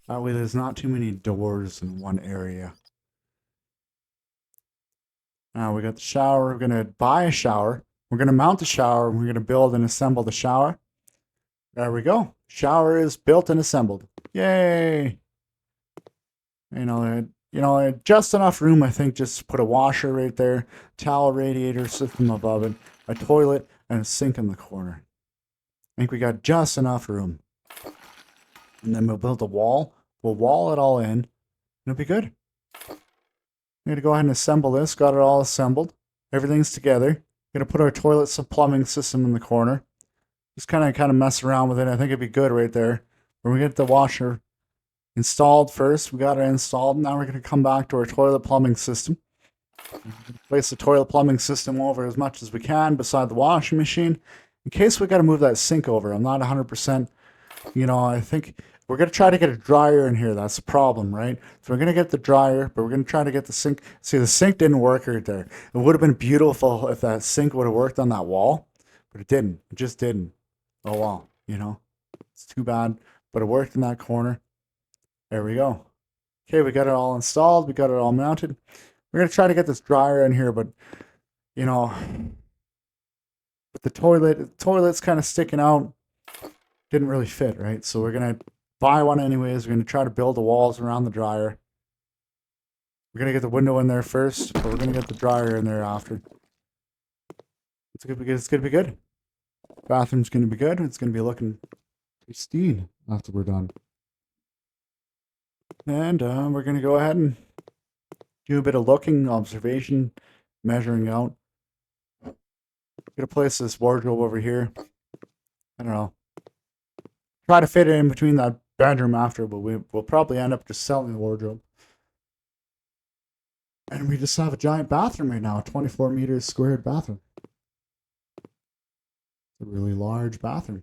that way there's not too many doors in one area. Now we got the shower. We're going to buy a shower. We're going to mount the shower. We're going to build and assemble the shower. There we go. Shower is built and assembled. Yay! You know, just enough room, I think, just to put a washer right there, towel radiator system above it, a toilet, and a sink in the corner. I think we got just enough room. And then we'll build a wall. We'll wall it all in, and it'll be good. I'm going to go ahead and assemble this. Got it all assembled. Everything's together. Going to put our toilet plumbing system in the corner. Just kind of mess around with it. I think it'd be good right there. When we get the washer installed first. We got it installed. Now we're going to come back to our toilet plumbing system. Place the toilet plumbing system over as much as we can beside the washing machine in case we got to move that sink over. I'm not 100%, I think we're going to try to get a dryer in here. That's the problem, right? So we're going to get the dryer, but we're going to try to get the sink. See, the sink didn't work right there. It would have been beautiful if that sink would have worked on that wall, but it didn't. It just didn't. Oh, well, it's too bad, but it worked in that corner. There we go. Okay, we got it all installed. We got it all mounted. We're going to try to get this dryer in here, but, with the toilet's kind of sticking out. Didn't really fit, right? So we're going to buy one anyways. We're going to try to build the walls around the dryer. We're going to get the window in there first, but we're going to get the dryer in there after. It's going to be good. It's going to be good. Bathroom's going to be good. It's going to be looking pristine after we're done. And we're going to go ahead and do a bit of looking, observation, measuring out. I'm going to place this wardrobe over here. I don't know. Try to fit it in between that bedroom after, but we'll probably end up just selling the wardrobe. And we just have a giant bathroom right now, a 24 meters squared bathroom. It's a really large bathroom.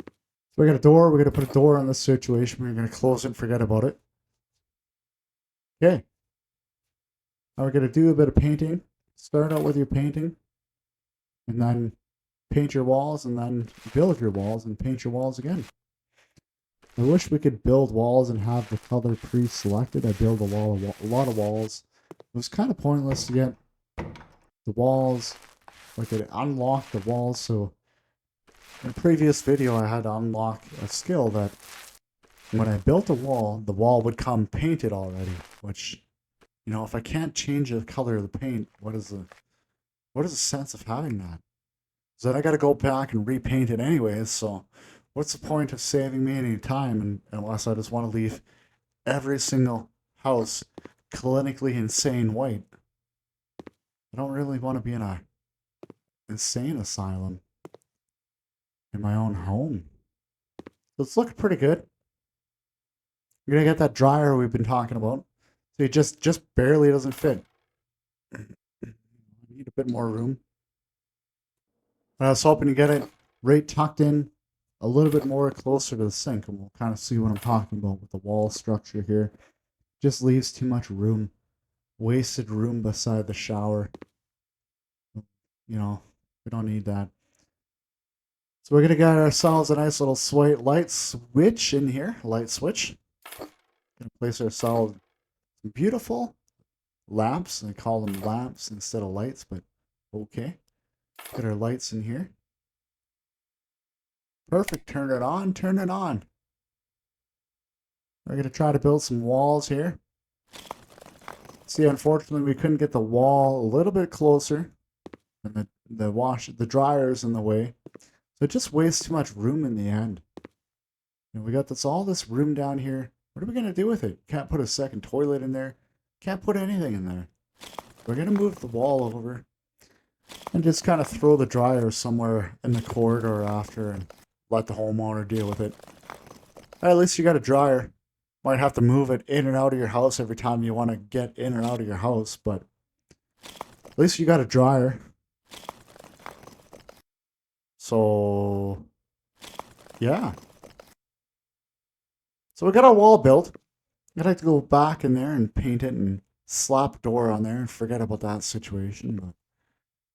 So we got a door. We're going to put a door on this situation. We're going to close it and forget about it. Okay. Now we're going to do a bit of painting. Start out with your painting. And then paint your walls, and then build your walls and paint your walls again. I wish we could build walls and have the color pre-selected. I build a lot of walls. It was kind of pointless to get the walls, like it unlocked the walls. So in a previous video, I had to unlock a skill that when I built a wall, the wall would come painted already. Which, if I can't change the color of the paint, what is the sense of having that? So then I got to go back and repaint it anyways. So what's the point of saving me any time unless I just want to leave every single house clinically insane white? I don't really want to be in a insane asylum in my own home. So it's looking pretty good. We're gonna get that dryer we've been talking about. So it just barely doesn't fit. I need a bit more room. But I was hoping to get it right tucked in a little bit more closer to the sink, and we'll kind of see what I'm talking about with the wall structure here. Just leaves too much room, wasted room beside the shower. We don't need that. So we're gonna get ourselves a nice little light switch in here, light switch. Gonna place ourselves some beautiful lamps. I call them lamps instead of lights, but okay. Get our lights in here. Perfect. Turn it on. Turn it on. We're going to try to build some walls here. See, unfortunately, we couldn't get the wall a little bit closer. And the dryer's in the way. So it just wastes too much room in the end. And we got all this room down here. What are we going to do with it? Can't put a second toilet in there. Can't put anything in there. We're going to move the wall over. And just kind of throw the dryer somewhere in the corridor after and let the homeowner deal with it. At least you got a dryer. Might have to move it in and out of your house every time you want to get in or out of your house, but at least you got a dryer. So, yeah. So we got our wall built. I'd like to go back in there and paint it and slap a door on there and forget about that situation, but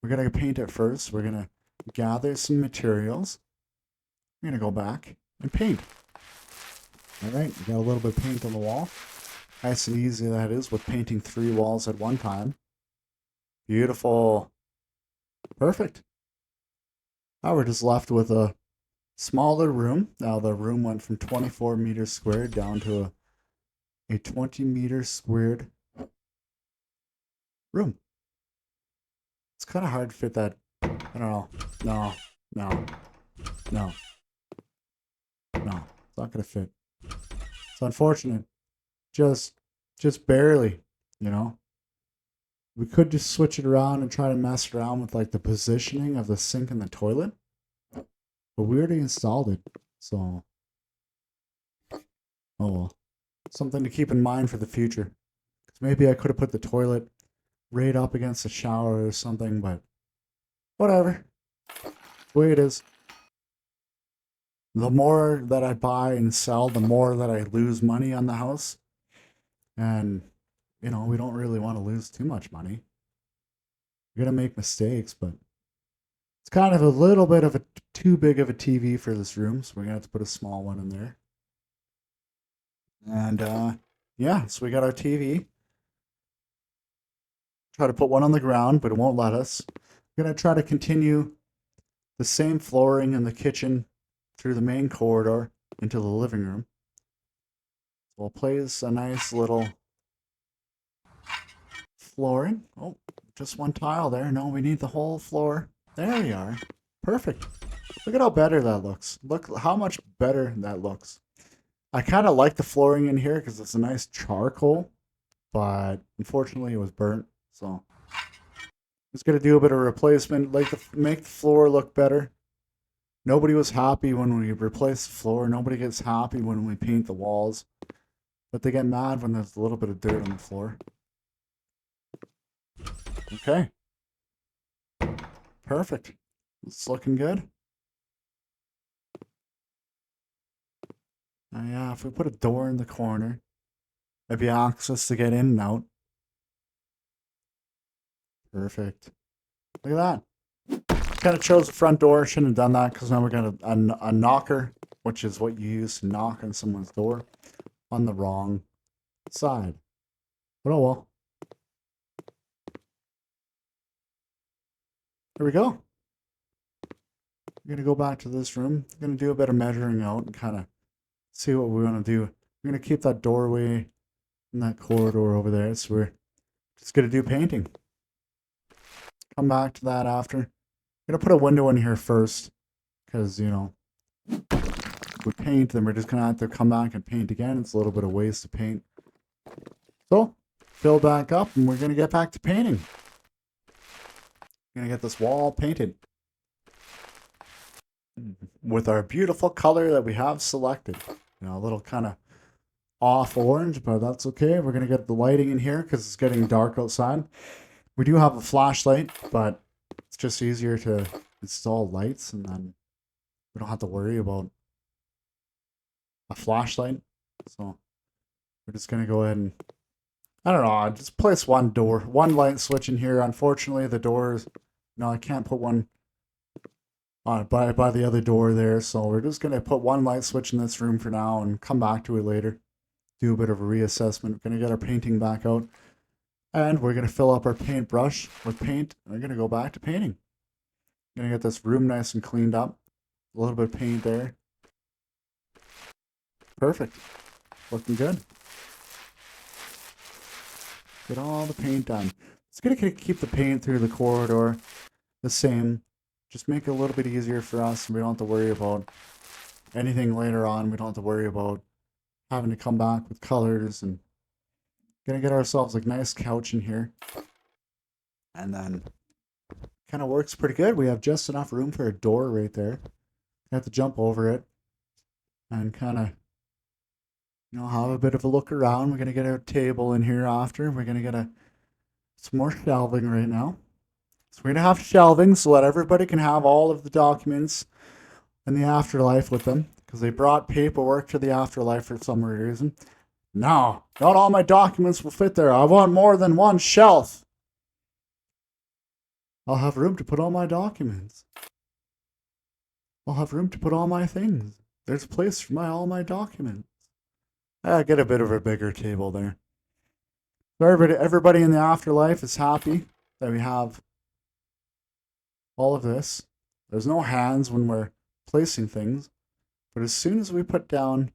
we're going to paint it first. We're going to gather some materials. We're going to go back and paint. Alright, we got a little bit of paint on the wall. Nice and easy that is with painting 3 walls at one time. Beautiful. Perfect. Now we're just left with a smaller room. Now the room went from 24 meters squared down to a 20 meters squared room. It's kind of hard to fit that. I don't know. No. It's not going to fit. It's unfortunate. Just barely, We could just switch it around and try to mess around with like the positioning of the sink and the toilet. But we already installed it. So Oh well. Something to keep in mind for the future. 'Cause maybe I could have put the toilet right up against the shower or something, but whatever. The way it is. The more that I buy and sell, the more that I lose money on the house. And, we don't really want to lose too much money. We're going to make mistakes, but it's kind of a little bit of a too big of a TV for this room, so we're going to have to put a small one in there. And, yeah, so we got our TV. Try to put one on the ground, but it won't let us. We're going to try to continue the same flooring in the kitchen through the main corridor into the living room. So we'll place a nice little flooring. Oh, just one tile there. No, we need the whole floor. There we are. Perfect. Look at how better that looks. Look how much better that looks. I kind of like the flooring in here because it's a nice charcoal, but unfortunately it was burnt. So it's going to do a bit of replacement, like make the floor look better. Nobody was happy when we replace the floor. Nobody gets happy when we paint the walls, but they get mad when there's a little bit of dirt on the floor. Okay. Perfect. It's looking good. Yeah, if we put a door in the corner, there'd be access to get in and out. Perfect. Look at that. Kind of chose the front door. Shouldn't have done that because now we're going to a knocker, which is what you use to knock on someone's door, on the wrong side. But oh well. There we go. We're going to go back to this room. We're going to do a bit of measuring out and kind of see what we want to do. We're going to keep that doorway in that corridor over there. So we're just going to do painting. Come back to that after. I'm going to put a window in here first because, we paint, then we're just going to have to come back and paint again. It's a little bit of waste of paint. So, fill back up and we're going to get back to painting. We're going to get this wall painted with our beautiful color that we have selected. A little kind of off orange, but that's okay. We're going to get the lighting in here because it's getting dark outside. We do have a flashlight, but it's just easier to install lights and then we don't have to worry about a flashlight. So we're just going to go ahead and, I don't know, just place one light switch in here. Unfortunately, the doors, I can't put one by the other door there. So we're just going to put one light switch in this room for now and come back to it later. Do a bit of a reassessment. We're going to get our painting back out. And we're going to fill up our paintbrush with paint. And we're going to go back to painting. Going to get this room nice and cleaned up. A little bit of paint there. Perfect. Looking good. Get all the paint done. It's going to keep the paint through the corridor the same. Just make it a little bit easier for us. We don't have to worry about anything later on. We don't have to worry about having to come back with colors and gonna get ourselves a nice couch in here. And then kind of works pretty good. We have just enough room for a door right there. I have to jump over it and kind of, have a bit of a look around. We're gonna get a table in here after. We're gonna get some more shelving right now. So we're gonna have shelving so that everybody can have all of the documents in the afterlife with them because they brought paperwork to the afterlife for some reason. No, not all my documents will fit there. I want more than one shelf. I'll have room to put all my documents. I'll have room to put all my things. There's a place for all my documents. I get a bit of a bigger table there. So everybody in the afterlife is happy that we have all of this. There's no hands when we're placing things. But as soon as we put down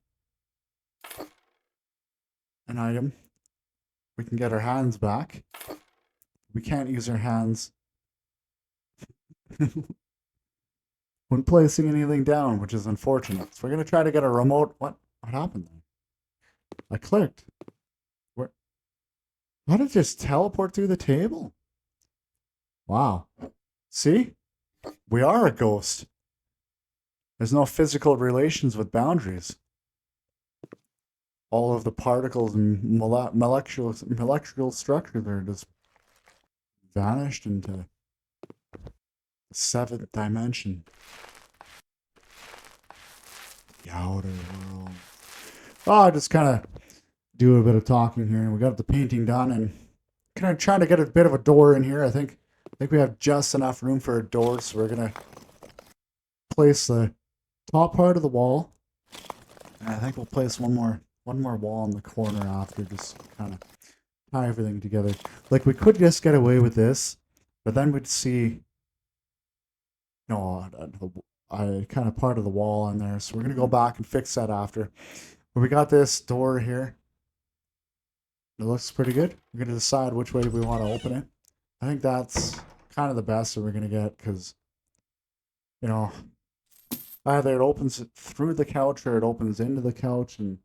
an item, we can get our hands back. We can't use our hands when placing anything down, which is unfortunate. So we're going to try to get a remote. What happened there? I clicked. Where? How did it just teleport through the table? Wow. See? We are a ghost. There's no physical relations with boundaries. all of the particles and molecular structures are just vanished into the seventh dimension. The outer world. Oh, I just kind of do a bit of talking here. We got the painting done and kind of trying to get a bit of a door in here. I think we have just enough room for a door, so we're gonna place the top part of the wall. And I think we'll place one more wall in the corner after, just kind of tie everything together. Like, we could just get away with this, but then we'd see, kind of part of the wall on there. So we're gonna go back and fix that after. But we got this door here. It looks pretty good. We're gonna decide which way we want to open it. I think that's kind of the best that we're gonna get, because either it opens through the couch or it opens into the couch, and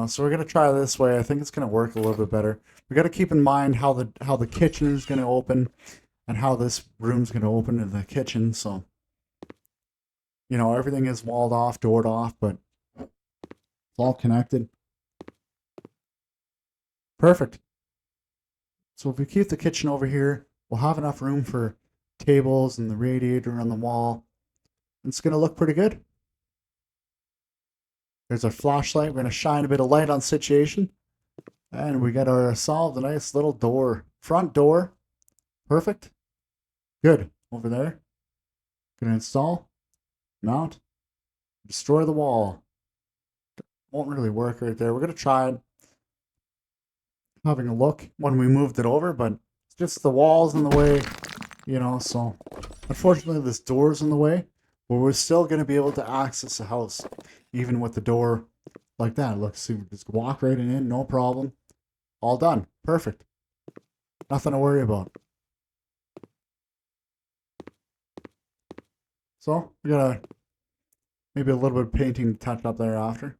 so we're gonna try this way. I think it's gonna work a little bit better. We got to keep in mind how the kitchen is gonna open and how this room's gonna open in the kitchen. So everything is walled off, doored off, but it's all connected. Perfect. So if we keep the kitchen over here, we'll have enough room for tables and the radiator on the wall. It's going to look pretty good. There's our flashlight. We're going to shine a bit of light on the situation. And we got ourselves a nice little door. Front door. Perfect. Good. Over there. Going to install. Mount. Destroy the wall. Won't really work right there. We're going to try it. Having a look when we moved it over, but it's just the walls in the way, so unfortunately this door's in the way, but we're still going to be able to access the house even with the door like that. Look, see, we just walk right in, no problem. All done. Perfect. Nothing to worry about. So we got maybe a little bit of painting to touch up there after.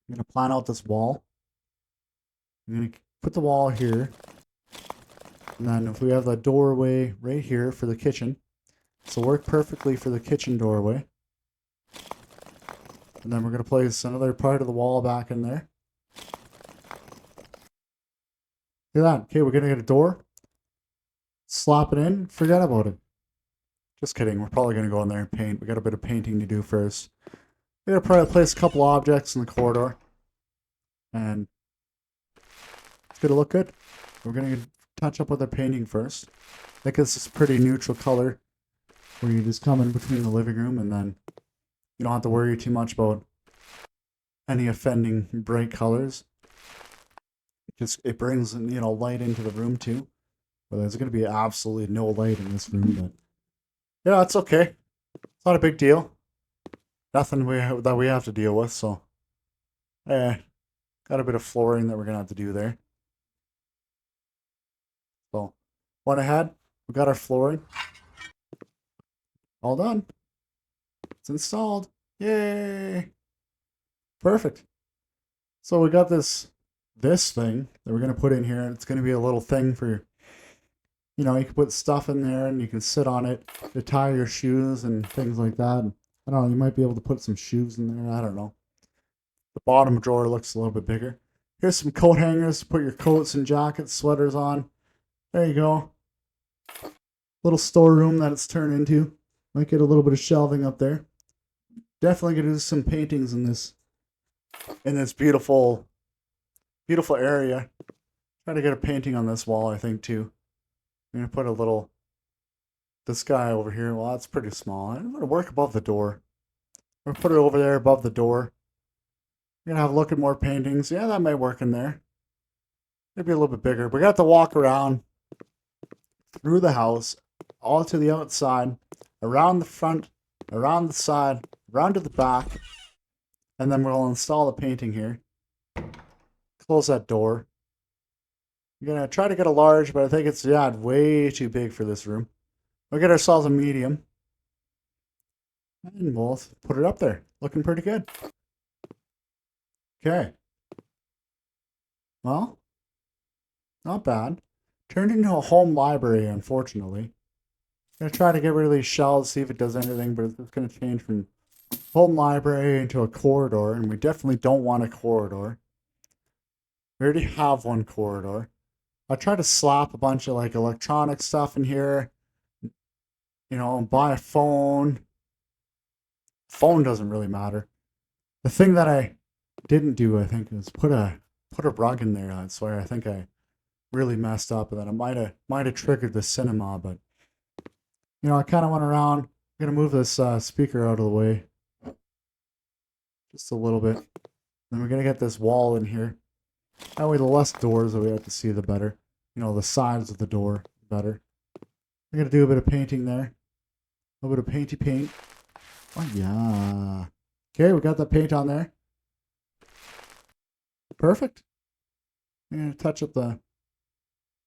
I'm going to plan out this wall. I'm going to put the wall here, and then if we have the doorway right here for the kitchen, this will work perfectly for the kitchen doorway. And then we're going to place another part of the wall back in there. Look at that. Okay, we're going to get a door. Slap it in. Forget about it. Just kidding. We're probably going to go in there and paint. We got a bit of painting to do first. We're going to probably place a couple objects in the corridor. And it's going to look good. We're going to touch up with our painting first. I think this is a pretty neutral color, where you just come in between the living room, and then you don't have to worry too much about any offending bright colors. It brings light into the room too. But there's going to be absolutely no light in this room, but yeah, it's okay. It's not a big deal. Nothing that we have to deal with. So got a bit of flooring that we're going to have to do there. So went ahead, we got our flooring all done. It's installed. Yay! Perfect. So we got this thing that we're going to put in here. It's going to be a little thing for, you can put stuff in there and you can sit on it to tie your shoes and things like that. I don't know, you might be able to put some shoes in there. I don't know. The bottom drawer looks a little bit bigger. Here's some coat hangers to put your coats and jackets, sweaters on. There you go. Little storeroom that it's turned into. Might get a little bit of shelving up there. Definitely gonna do some paintings in this beautiful area. Try to get a painting on this wall, I think, too. I'm gonna put this guy over here. Well, that's pretty small. I'm gonna work above the door. I'm gonna put it over there above the door. I'm gonna have a look at more paintings. Yeah, that might work in there. Maybe a little bit bigger. We got to walk around through the house, all to the outside, around the front, around the side, around to the back, and then we'll install the painting here. Close that door. I'm gonna try to get a large, but I think it's way too big for this room. We'll get ourselves a medium, and we'll put it up there. Looking pretty good. Okay. Well, not bad. Turned into a home library, unfortunately. I'm gonna try to get rid of these shelves, see if it does anything, but it's gonna change from home library into a corridor, and we definitely don't want a corridor. We already have one corridor. I tried to slap a bunch of like electronic stuff in here, you know, and buy a phone. Phone doesn't really matter. The thing that I didn't do, I think, is put a rug in there. That's where I think I really messed up, and then it might have triggered the cinema. But you know, I kind of went around. I'm gonna move this speaker out of the way just a little bit. Then we're gonna get this wall in here. That way, the less doors that we have to see, the better. You know, the sides of the door, better. We're gonna do a bit of painting there. A little bit of painty paint. Oh yeah. Okay, we got the paint on there. Perfect. I'm gonna touch up the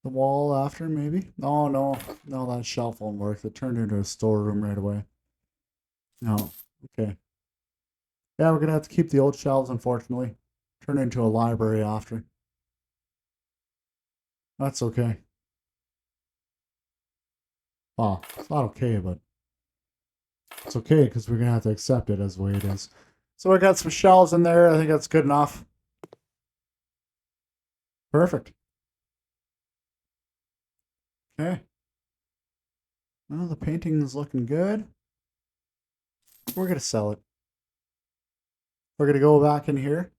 wall after, maybe. Oh no, that shelf won't work. It turned into a storeroom right away. No, okay. Yeah, we're gonna have to keep the old shelves, unfortunately. Turn it into a library after. That's okay. Well, it's not okay, but it's okay because we're gonna have to accept it as the way it is. So I got some shelves in there. I think that's good enough. Perfect. Okay. Well, the painting is looking good. We're gonna sell it. We're gonna go back in here.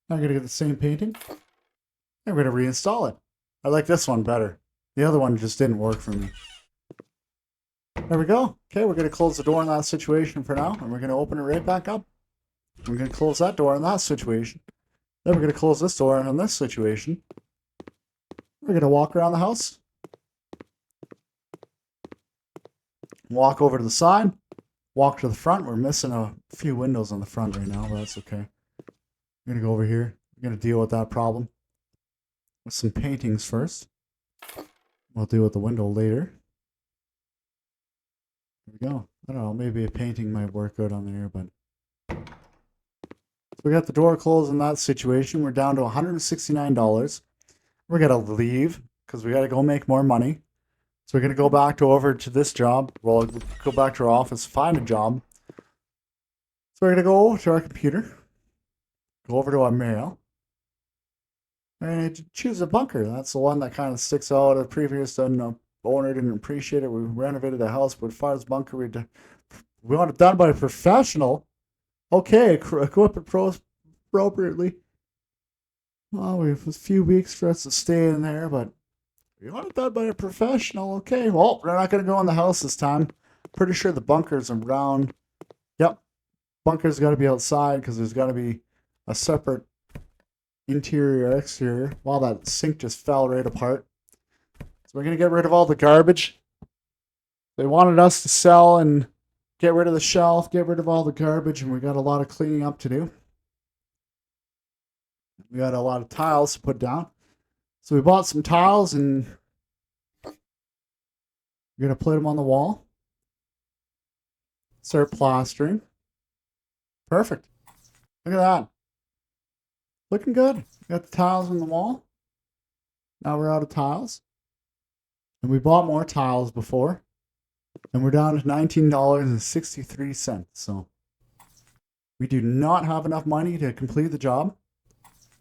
I'm gonna get the same painting. And we're gonna reinstall it. I like this one better. The other one just didn't work for me. There we go. Okay, we're gonna close the door in that situation for now, and we're gonna open it right back up. We're gonna close that door in that situation. Then we're gonna close this door in this situation. We're gonna walk around the house. Walk over to the side. Walk to the front. We're missing a few windows on the front right now, but that's okay. We're gonna go over here. We're gonna deal with that problem with some paintings first. We'll deal with the window later. There we go. I don't know, maybe a painting might work good on there, but so we got the door closed in that situation. We're down to $169. We're gonna leave because we gotta go make more money. So we're gonna go back to over to this job. We'll go back to our office, find a job. So we're gonna go to our computer, go over to our mail, and choose a bunker. That's the one that kind of sticks out. The previous owner didn't appreciate it. We renovated the house, but as far as bunker, we want it done by a professional. Okay, equip it appropriately. Well, we have a few weeks for us to stay in there, but we want it done by a professional. Okay, well, we're not going to go in the house this time. Pretty sure the bunker's around. Yep, bunker's got to be outside because there's got to be a separate interior, exterior. Wow, that sink just fell right apart. So we're going to get rid of all the garbage. They wanted us to sell and get rid of the shelf, get rid of all the garbage, and we got a lot of cleaning up to do. We got a lot of tiles to put down. So we bought some tiles and we're going to put them on the wall. Start plastering. Perfect. Look at that. Looking good. We got the tiles on the wall. Now we're out of tiles. And we bought more tiles before. And we're down to $19.63. So we do not have enough money to complete the job.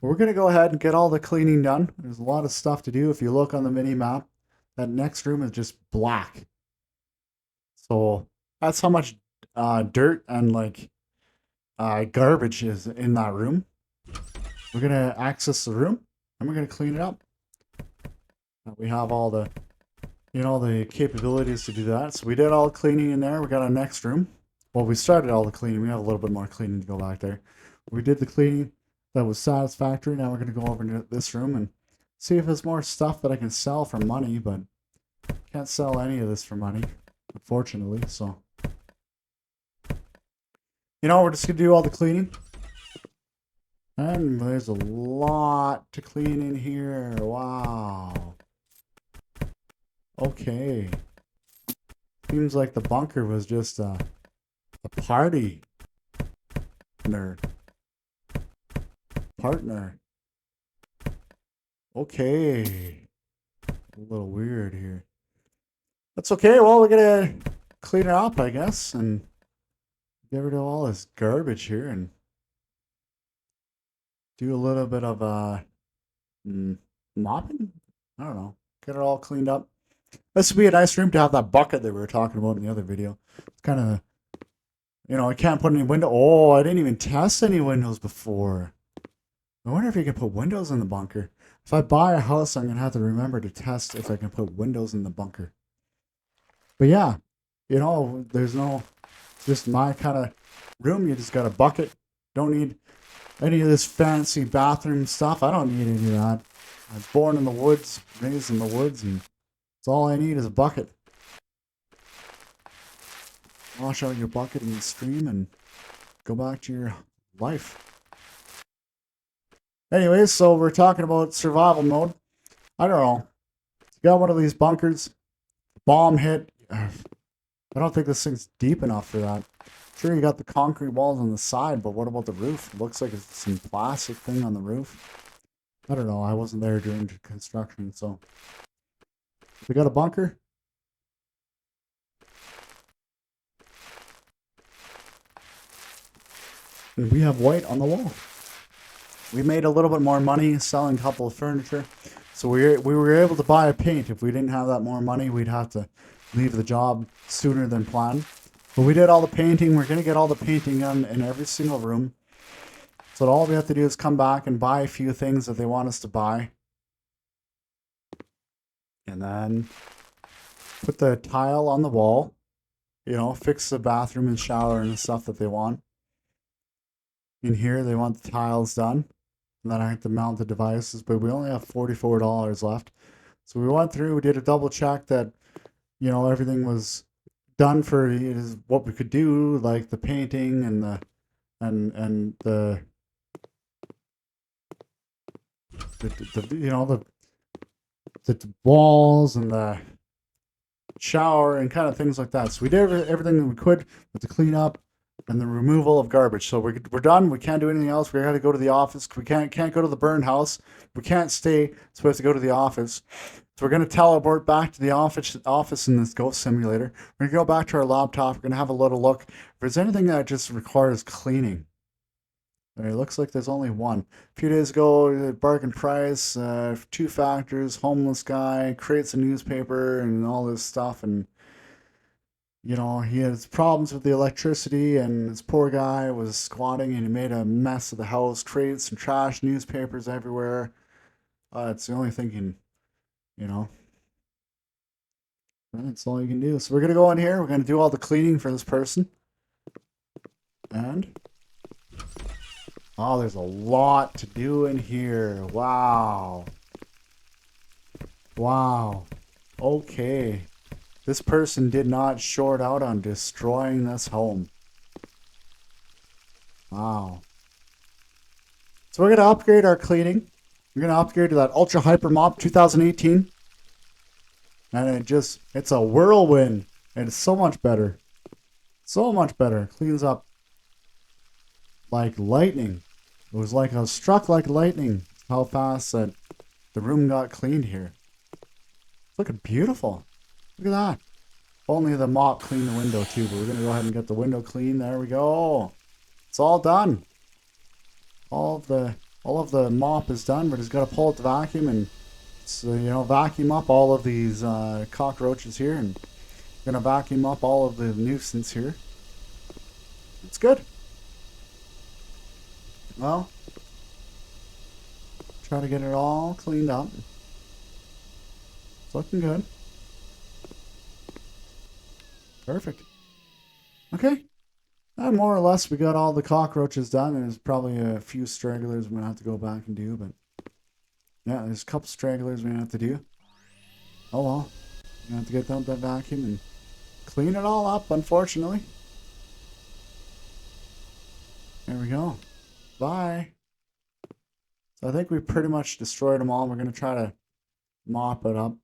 We're going to go ahead and get all the cleaning done. There's a lot of stuff to do. If you look on the mini map, that next room is just black. So that's how much dirt and like garbage is in that room. We're going to access the room and we're going to clean it up. We have all the, you know, the capabilities to do that. So we did all the cleaning in there. We got our next room. Well, we started all the cleaning. We have a little bit more cleaning to go back there. We did the cleaning. That was satisfactory. Now we're going to go over to this room and see if there's more stuff that I can sell for money, but can't sell any of this for money, unfortunately. So, you know, we're just going to do all the cleaning. And there's a lot to clean in here. Wow. Okay. Seems like the bunker was just a party nerd. Partner. Okay. A little weird here. That's okay. Well, we're gonna clean it up, I guess, and get rid of all this garbage here and do a little bit of mopping. I don't know. Get it all cleaned up. This would be a nice room to have that bucket that we were talking about in the other video. It's kind of, you know, I can't put any window. Oh, I didn't even test any windows before. I wonder if you can put windows in the bunker. If I buy a house, I'm going to have to remember to test if I can put windows in the bunker. But yeah, you know, there's no, just my kind of room. You just got a bucket. Don't need any of this fancy bathroom stuff. I don't need any of that. I was born in the woods, raised in the woods, and that's all I need is a bucket. Wash out your bucket in the stream and go back to your life. Anyways, so we're talking about survival mode. I don't know. You got one of these bunkers, bomb hit. I don't think this thing's deep enough for that. Sure, you got the concrete walls on the side, but what about the roof? It looks like it's some plastic thing on the roof. I don't know. I wasn't there during construction, so. We got a bunker. And we have white on the wall. We made a little bit more money selling a couple of furniture. So we were able to buy a paint. If we didn't have that more money, we'd have to leave the job sooner than planned. But we did all the painting. We're going to get all the painting done in every single room. So all we have to do is come back and buy a few things that they want us to buy. And then put the tile on the wall. You know, fix the bathroom and shower and the stuff that they want. In here, they want the tiles done. And then I have to mount the devices, but we only have $44 left. So we went through, we did a double check that, you know, everything was done for what we could do, like the painting and the you know, the walls and the shower and kind of things like that. So we did everything that we could with the cleanup and the removal of garbage. So we're done. We can't do anything else. We got to go to the office. We can't go to the burned house. We can't stay. So we have to go to the office. So we're going to teleport back to the office in this ghost simulator. We're going to go back to our laptop. We're going to have a little look. If there's anything that just requires cleaning. It looks like there's only one. A few days ago, bargain price, 2 factors, homeless guy, creates a newspaper and all this stuff. And you know, he has problems with the electricity, and this poor guy was squatting, and he made a mess of the house, created some trash, newspapers everywhere. It's the only thing you know, that's all you can do. So we're going to go in here. We're going to do all the cleaning for this person. And, oh, there's a lot to do in here. Wow. Wow. Okay. This person did not short out on destroying this home. Wow. So we're going to upgrade our cleaning. We're going to upgrade to that Ultra Hyper Mop 2018. And it's a whirlwind. And it's so much better. So much better. Cleans up like lightning. It was like I was struck like lightning. How fast that the room got cleaned here. It's looking beautiful. Look at that. Only the mop cleaned the window too, but we're going to go ahead and get the window clean. There we go. It's all done. All of the mop is done. We're just got to pull out the vacuum and you know, vacuum up all of these cockroaches here, and we're going to vacuum up all of the nuisance here. It's good. Well, try to get it all cleaned up. It's looking good. Perfect. Okay. More or less, we got all the cockroaches done. There's probably a few stragglers we're going to have to go back and do, but yeah, there's a couple stragglers we're going to have to do. Oh well. We're going to have to get that vacuum and clean it all up, unfortunately. There we go. Bye. So I think we pretty much destroyed them all. We're going to try to mop it up.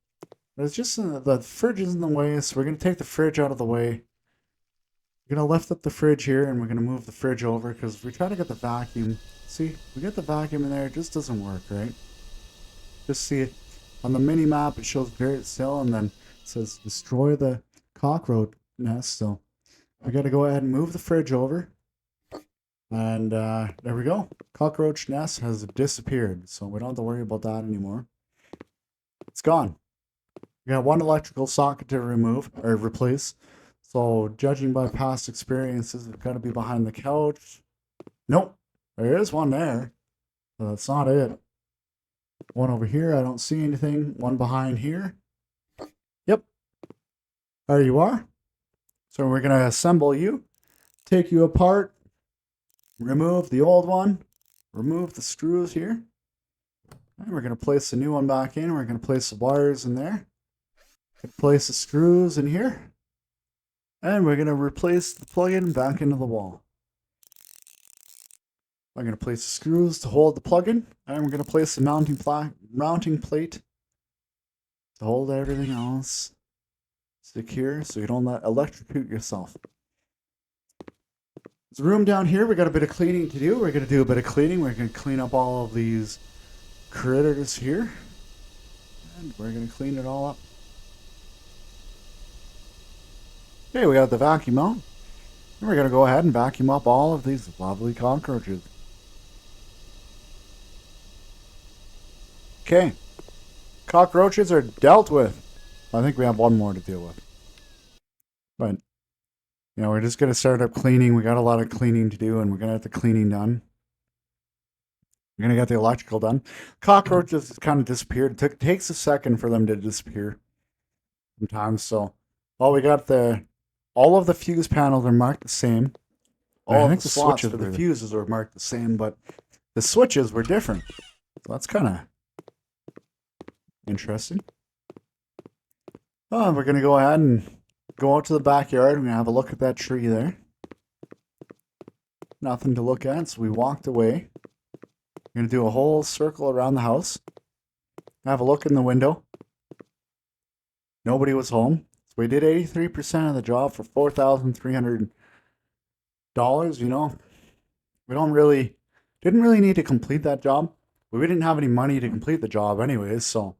But it's just the fridge is in the way, so we're going to take the fridge out of the way. We're going to lift up the fridge here, and we're going to move the fridge over, because if we try to get the vacuum, see, we get the vacuum in there, it just doesn't work, right? Just see it. On the mini map, it shows very still, and then it says destroy the cockroach nest. So we got to go ahead and move the fridge over. And there we go. Cockroach nest has disappeared. So we don't have to worry about that anymore. It's gone. We got one electrical socket to remove or replace. So judging by past experiences, it's got to be behind the couch. Nope. There is one there. But that's not it. One over here. I don't see anything. One behind here. Yep. There you are. So we're going to assemble you. Take you apart. Remove the old one. Remove the screws here. And we're going to place the new one back in. We're going to place the wires in there. Place the screws in here. And we're going to replace the plug-in back into the wall. I'm going to place the screws to hold the plug-in. And we're going to place the mounting plate to hold everything else secure so you don't electrocute yourself. There's a room down here. We got a bit of cleaning to do. We're going to do a bit of cleaning. We're going to clean up all of these critters here. And we're going to clean it all up. Okay, we got the vacuum out. And we're going to go ahead and vacuum up all of these lovely cockroaches. Okay. Cockroaches are dealt with. I think we have one more to deal with. But, you know, we're just going to start up cleaning. We got a lot of cleaning to do, and we're going to have the cleaning done. We're going to get the electrical done. Cockroaches kind of disappeared. It takes a second for them to disappear sometimes. So, well, we got all of the fuse panels are marked the same. I think the switches for the fuses are marked the same, but the switches were different. So that's kind of interesting. Oh, we're going to go ahead and go out to the backyard. We're going to have a look at that tree there. Nothing to look at, so we walked away. We're going to do a whole circle around the house. Have a look in the window. Nobody was home. So we did 83% of the job for $4,300. You know, we didn't really need to complete that job. We didn't have any money to complete the job anyways, so,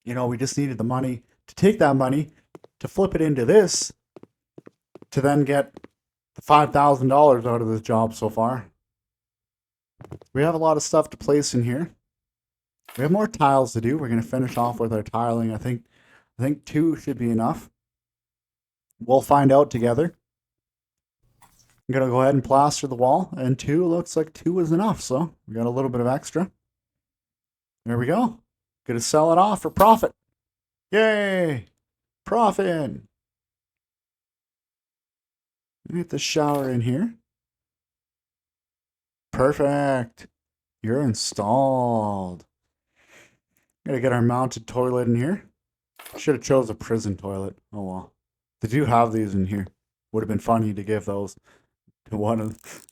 you know, we just needed the money to take that money to flip it into this to then get the $5,000 out of this job so far. We have a lot of stuff to place in here. We have more tiles to do. We're going to finish off with our tiling. I think 2 should be enough. We'll find out together. I'm going to go ahead and plaster the wall, and 2 looks like 2 is enough, so we got a little bit of extra. There we go. Going to sell it off for profit. Yay! Profit! Get the shower in here. Perfect. You're installed. Gotta get our mounted toilet in here. Should have chose a prison toilet. Oh well. They do have these in here. Would have been funny to give those to one of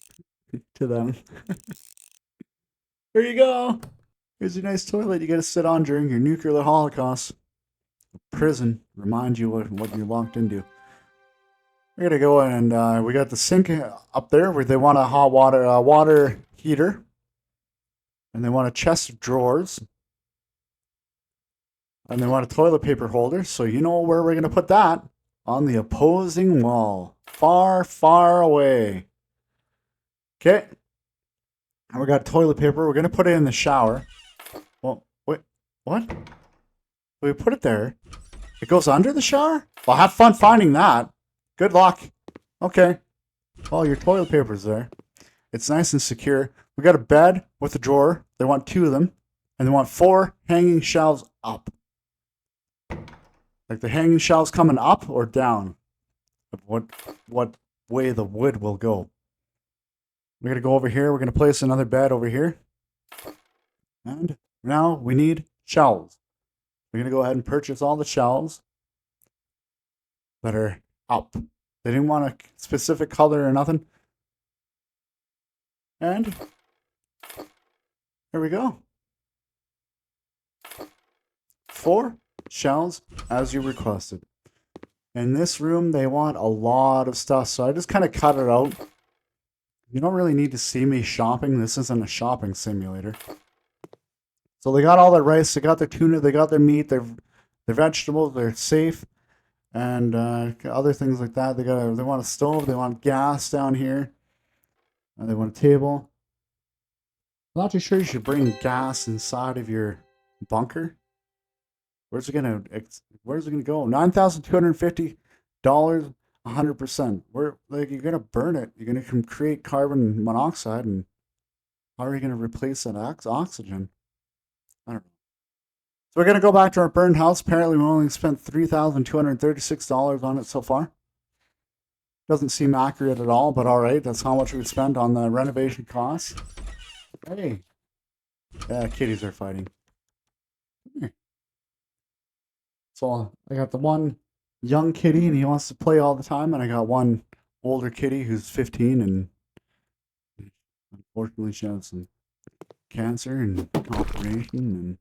to them. There you go. Here's your nice toilet you gotta sit on during your nuclear holocaust. Prison. Remind you what you're locked into. We're gonna go and we got the sink up there where they want a hot water heater, and they want a chest of drawers, and they want a toilet paper holder. So you know where we're gonna put that? On the opposing wall, far, far away. Okay. And we got toilet paper. We're gonna put it in the shower. Well, wait, what? We put it there. It goes under the shower? Well, have fun finding that. Good luck. Okay. Well, your toilet paper's there. It's nice and secure. We got a bed with a drawer. They want 2 of them. And they want 4 hanging shelves up. Like the hanging shelves coming up or down. What way the wood will go. We're going to go over here. We're going to place another bed over here. And now we need shelves. We're going to go ahead and purchase all the shelves that are up. They didn't want a specific color or nothing. And there we go. 4 shelves as you requested. In this room, they want a lot of stuff, so I just kind of cut it out. You don't really need to see me shopping. This isn't a shopping simulator. So they got all their rice, they got their tuna, they got their meat, their vegetables, they're safe. and other things like that. They want a stove, they want gas down here, and they want a table. I'm not too sure you should bring gas inside of your bunker. Where's it gonna Where's it gonna go? $9,250, 100%. Where like you're gonna burn it? You're gonna create carbon monoxide, and how are you gonna replace that oxygen? I don't know. So we're gonna go back to our burned house. Apparently, we only spent $3,236 on it so far. Doesn't seem accurate at all, but all right. That's how much we spent on the renovation costs. Hey, yeah, kitties are fighting. So I got the one young kitty, and he wants to play all the time, and I got one older kitty who's 15, and unfortunately she has some cancer and operation,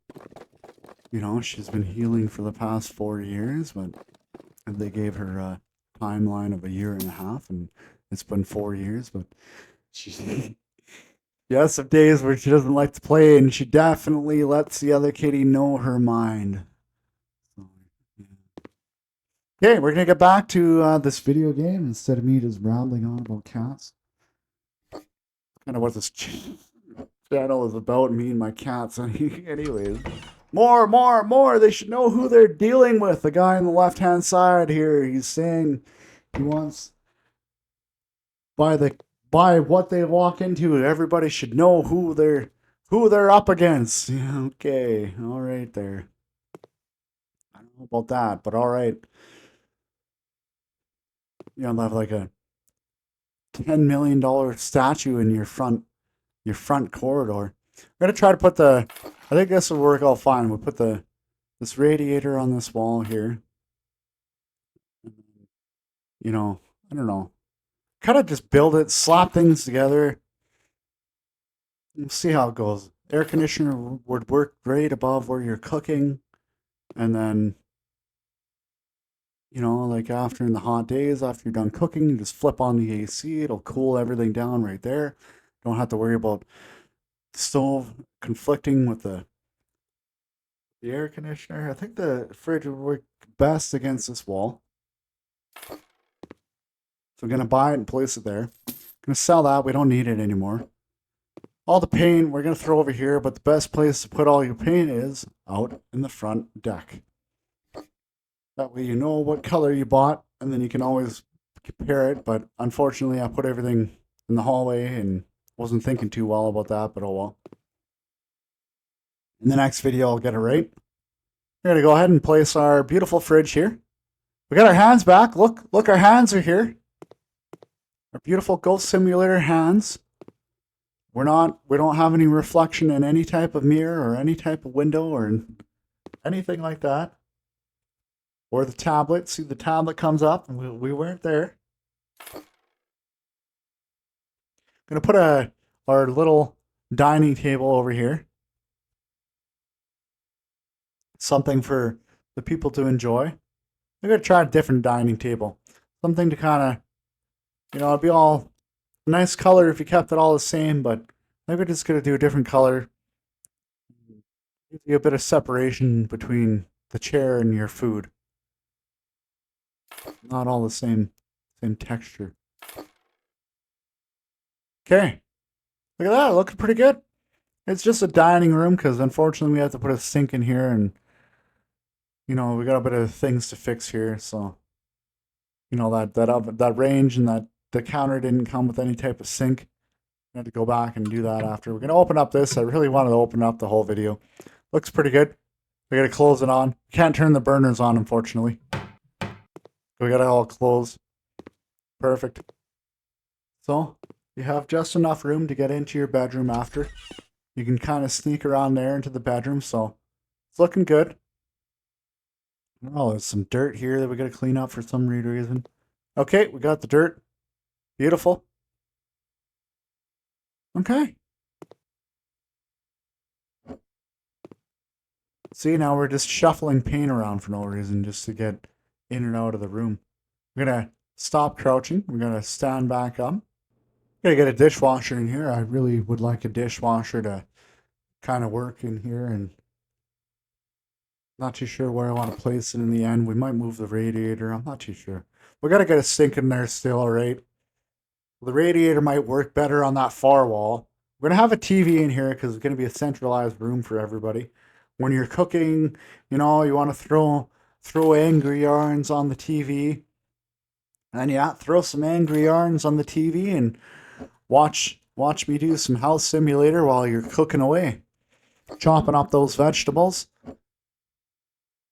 and she's been healing for the past 4 years, but they gave her a timeline of a year and a half, and it's been 4 years, but she has some days where she doesn't like to play, and she definitely lets the other kitty know her mind. So, yeah. Okay, we're gonna get back to this video game instead of me just rambling on about cats. Kind of what this channel is about, me and my cats. Anyways, more. They should know who they're dealing with. The guy on the left-hand side here, he's saying he wants by what they walk into, everybody should know who they're up against. Yeah, okay, all right there. I don't know about that, but all right. They'll have like a $10 million statue in your front corridor. I'm gonna try to put I think this will work out fine. We'll put this radiator on this wall here. I don't know. Kind of just build it, slap things together. We'll see how it goes. Air conditioner would work great above where you're cooking, and then like after in the hot days, after you're done cooking, you just flip on the AC. It'll cool everything down right there. Don't have to worry about the stove conflicting with the air conditioner. I think the fridge would work best against this wall. So I'm gonna buy it and place it there. Gonna sell that. We don't need it anymore. All the paint we're gonna throw over here, but the best place to put all your paint is out in the front deck. That way you know what color you bought, and then you can always compare it. But unfortunately, I put everything in the hallway and wasn't thinking too well about that, but oh well. In the next video, I'll get it right. We're gonna go ahead and place our beautiful fridge here. We got our hands back. Look, our hands are here. Our beautiful Ghost Simulator hands. We don't have any reflection in any type of mirror or any type of window or anything like that. Or the tablet. See, the tablet comes up, and we weren't there. Gonna put our little dining table over here. Something for the people to enjoy. I'm gonna try a different dining table. Something to kind of, it'd be all nice color if you kept it all the same, but I think we're just gonna do a different color. Give you a bit of separation between the chair and your food. Not all the same texture. Okay. Look at that, looking pretty good. It's just a dining room because unfortunately we have to put a sink in here, and we got a bit of things to fix here, so that range and the counter didn't come with any type of sink. I had to go back and do that after. We're gonna open up this. I really wanted to open up the whole video. Looks pretty good. We gotta close it on. Can't turn the burners on, unfortunately. We got it all closed. Perfect. So you have just enough room to get into your bedroom after. You can kind of sneak around there into the bedroom, so it's looking good. Oh, there's some dirt here that we gotta clean up for some weird reason. Okay, we got the dirt. Beautiful. Okay. See, now we're just shuffling paint around for no reason, just to get in and out of the room. We're gonna stop crouching. We're gonna stand back up. We're gonna get a dishwasher in here. I really would like a dishwasher to kind of work in here and Not too sure where I want to place it in the end. We might move the radiator. I'm not too sure. We got to get a sink in there still, right? The radiator might work better on that far wall. We're going to have a TV in here because it's going to be a centralized room for everybody. When you're cooking, you know, you want to throw angry yarns on the TV. And yeah, throw some angry yarns on the TV and watch me do some house simulator while you're cooking away. Chopping up those vegetables.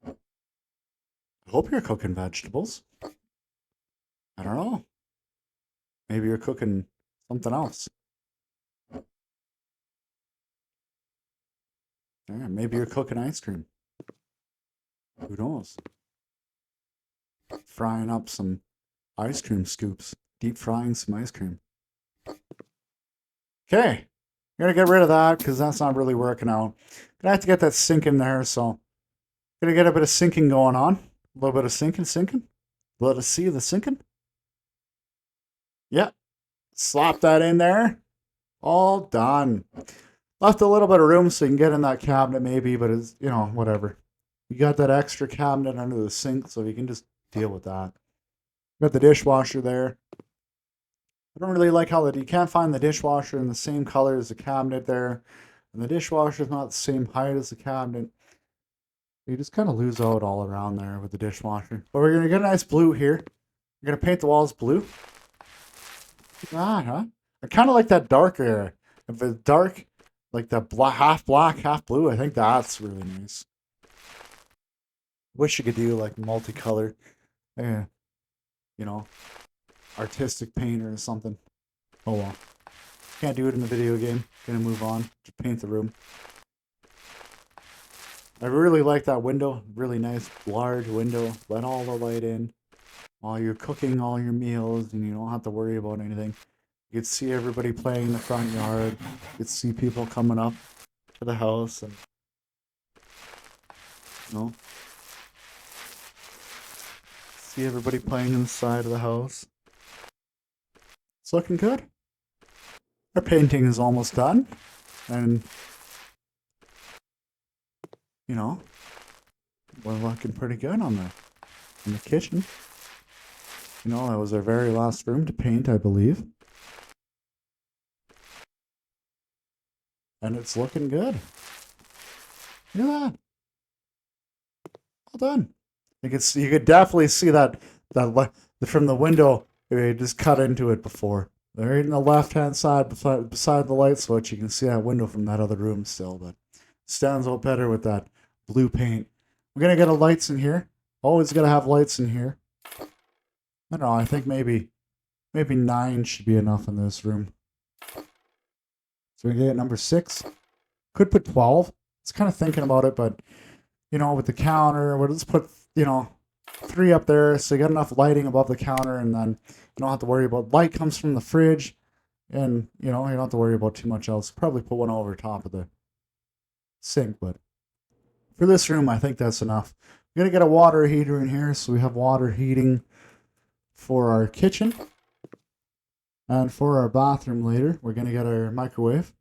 I hope you're cooking vegetables. I don't know. Maybe you're cooking something else. Yeah, maybe you're cooking ice cream. Who knows? Frying up some ice cream scoops. Deep frying some ice cream. Okay. I'm gonna get rid of that because that's not really working out. Gonna have to get that sink in there, so gonna get a bit of sinking going on. A little bit of sinking. Let us see the sinking. Yep. Slap that in there. All done. Left a little bit of room so you can get in that cabinet maybe, but it's, you know, whatever. You got that extra cabinet under the sink, so you can just deal with that. Got the dishwasher there. I don't really like how you can't find the dishwasher in the same color as the cabinet there. And the dishwasher is not the same height as the cabinet. You just kind of lose out all around there with the dishwasher. But we're going to get a nice blue here. We're going to paint the walls blue. Ah, huh? I kind of like that dark area. If it's dark, like that half black, half blue, I think that's really nice. Wish you could do like multicolor, you know, artistic paint or something. Oh well. Can't do it in the video game. Gonna move on. Just paint the room. I really like that window. Really nice, large window. Let all the light in while you're cooking all your meals, and you don't have to worry about anything. You can see everybody playing in the front yard. You can see people coming up to the house, and you know, see everybody playing inside of the house. It's looking good. Our painting is almost done, and you know, we're looking pretty good on the kitchen. You know, that was our very last room to paint, I believe. And it's looking good. Look at that. Well done. You could definitely see that from the window. You just cut into it before. There in the left-hand side beside the light switch, you can see that window from that other room still, but it stands out better with that blue paint. We're gonna get a lights in here. Always gotta have lights in here. I don't know, I think maybe 9 should be enough in this room. So we get number 6. Could put 12. It's kind of thinking about it, but you know, with the counter, we'll just put, you know, 3 up there so you got enough lighting above the counter, and then you don't have to worry about light comes from the fridge, and you know, you don't have to worry about too much else. Probably put one over top of the sink, but for this room, I think that's enough. We're gonna get a water heater in here, so we have water heating for our kitchen. And for our bathroom later, we're gonna get our microwave.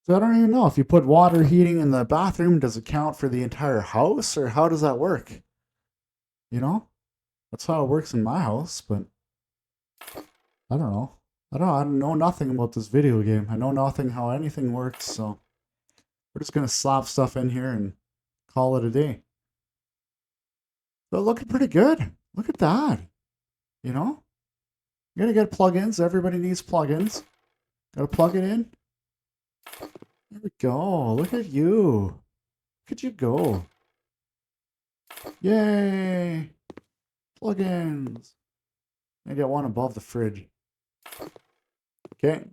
So I don't even know if you put water heating in the bathroom, does it count for the entire house, or how does that work? You know, that's how it works in my house, but I don't know. I don't know nothing about this video game. I know nothing how anything works, so we're just gonna slap stuff in here and call it a day. But looking pretty good. Look at that. You know, you gotta get plugins. Everybody needs plugins. Gotta plug it in. There we go. Look at you. Look at you go. Yay! Plugins. I got one above the fridge. Okay.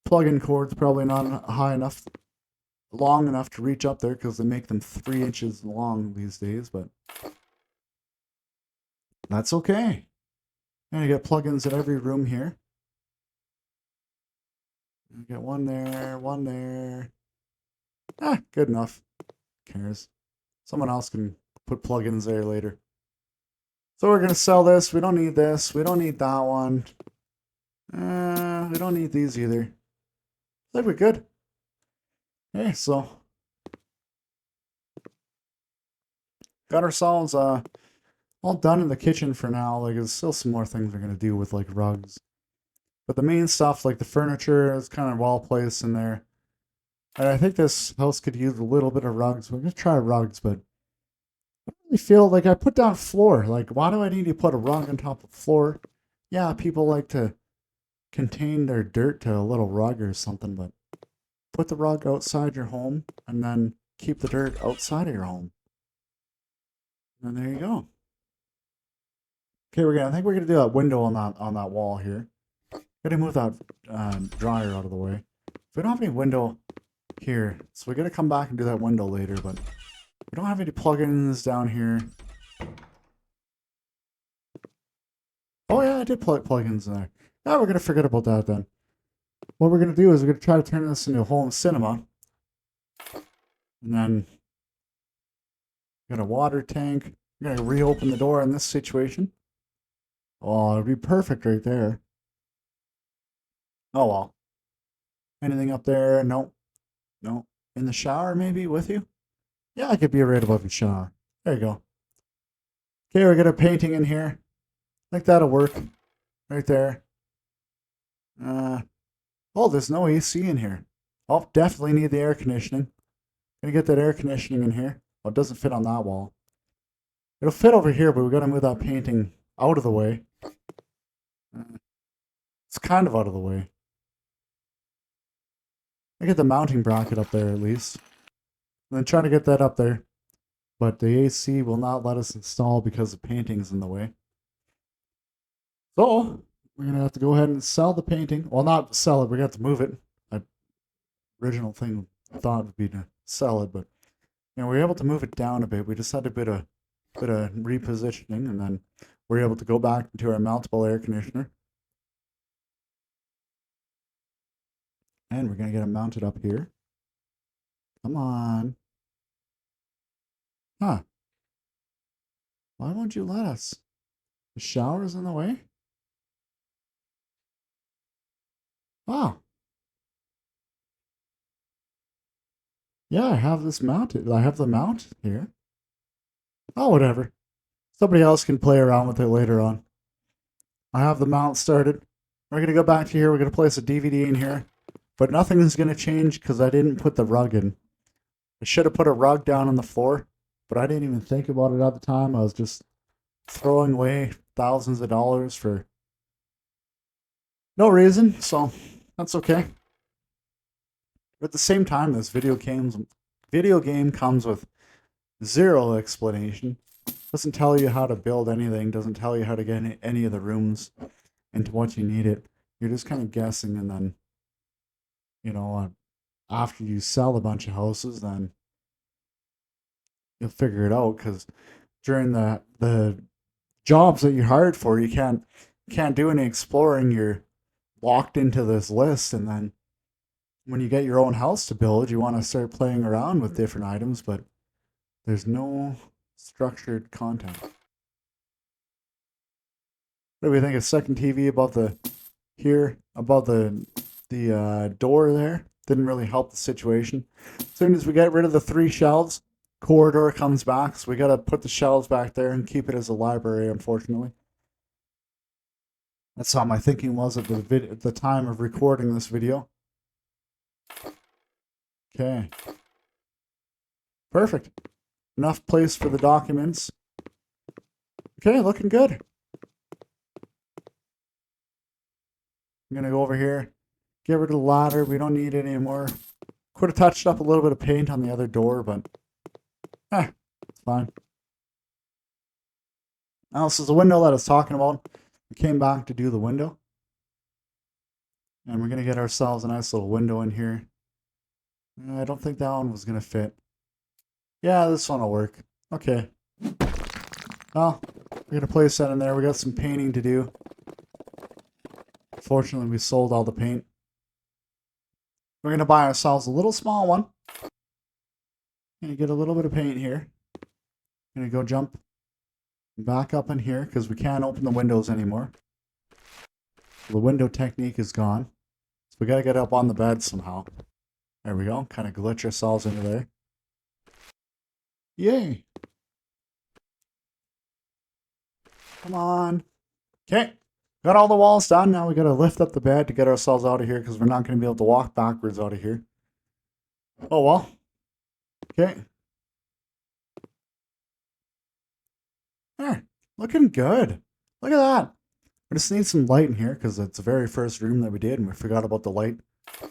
Plug-in cord's probably not high enough, long enough to reach up there because they make them 3 inches long these days, but that's okay. And you got plugins in every room here. You got one there, one there. Ah, good enough. Who cares? Someone else can put plugins there later. So we're gonna sell this. We don't need this. We don't need that one. We don't need these either. I think we're good. Okay, so got ourselves all done in the kitchen for now. Like, there's still some more things we're gonna do with like rugs, but the main stuff, like the furniture, is kind of well placed in there. And I think this house could use a little bit of rugs. We're gonna try rugs, but I really feel like I put down floor. Like, why do I need to put a rug on top of floor? Yeah, people like to contain their dirt to a little rug or something, but put the rug outside your home and then keep the dirt outside of your home. And there you go. Okay, I think we're gonna do a window on that wall here. Gotta move that dryer out of the way. We don't have any window here, so we gotta come back and do that window later. But we don't have any plugins down here. Oh yeah, I did plug plugins in there. Now we're gonna forget about that then. What we're gonna do is we're gonna try to turn this into a home cinema, and then got a water tank. We're gonna reopen the door in this situation. Oh, it'd be perfect right there. Oh well. Anything up there? Nope. Nope. In the shower, maybe with you? Yeah, I could be right above the shower. There you go. Okay, we got a painting in here. I think that'll work. Right there. Oh, there's no AC in here. Oh, definitely need the air conditioning. Gonna get that air conditioning in here. Oh, it doesn't fit on that wall. It'll fit over here, but we gotta move that painting out of the way. It's kind of out of the way. I get the mounting bracket up there at least. And then trying to get that up there. But the AC will not let us install because the painting's in the way. So, we're going to have to go ahead and sell the painting. Well, not sell it, we're going to have to move it. My original thing I thought would be to sell it, but we were able to move it down a bit. We just had a bit of repositioning, and then we're able to go back into our mountable air conditioner. And we're going to get it mounted up here. Come on. Huh. Why won't you let us? The shower's in the way? Oh. Yeah, I have this mounted. I have the mount here. Oh, whatever. Somebody else can play around with it later on. I have the mount started. We're going to go back to here. We're going to place a DVD in here. But nothing's going to change because I didn't put the rug in. I should have put a rug down on the floor, but I didn't even think about it at the time. I was just throwing away thousands of dollars for no reason, so that's okay. But at the same time, this video game comes with zero explanation. Doesn't tell you how to build anything, doesn't tell you how to get any of the rooms into what you need it. You're just kind of guessing, and then, after you sell a bunch of houses, then you'll figure it out, because during the jobs that you're hired for, you can't do any exploring. You're locked into this list, and then when you get your own house to build, you want to start playing around with different items, but there's no structured content. What do we think? A second TV above the door there didn't really help the situation. As soon as we get rid of the 3 shelves, corridor comes back, so we got to put the shelves back there and keep it as a library, unfortunately. That's how my thinking was at the time of recording this video. Okay. Perfect. Enough place for the documents. Okay, looking good. I'm going to go over here, get rid of the ladder. We don't need it anymore. Could have touched up a little bit of paint on the other door, but it's fine. Now, this is the window that I was talking about. We came back to do the window. And we're going to get ourselves a nice little window in here. I don't think that one was going to fit. Yeah, this one will work. Okay. Well, we're going to place that in there. We got some painting to do. Fortunately, we sold all the paint. We're going to buy ourselves a little small one. Going to get a little bit of paint here. Going to go jump back up in here because we can't open the windows anymore. The window technique is gone. So we got to get up on the bed somehow. There we go. Kind of glitch ourselves into there. Yay. Come on. Okay. Got all the walls done. Now we got to lift up the bed to get ourselves out of here because we're not going to be able to walk backwards out of here. Oh, well. Okay. There. Looking good. Look at that. We just need some light in here because it's the very first room that we did and we forgot about the light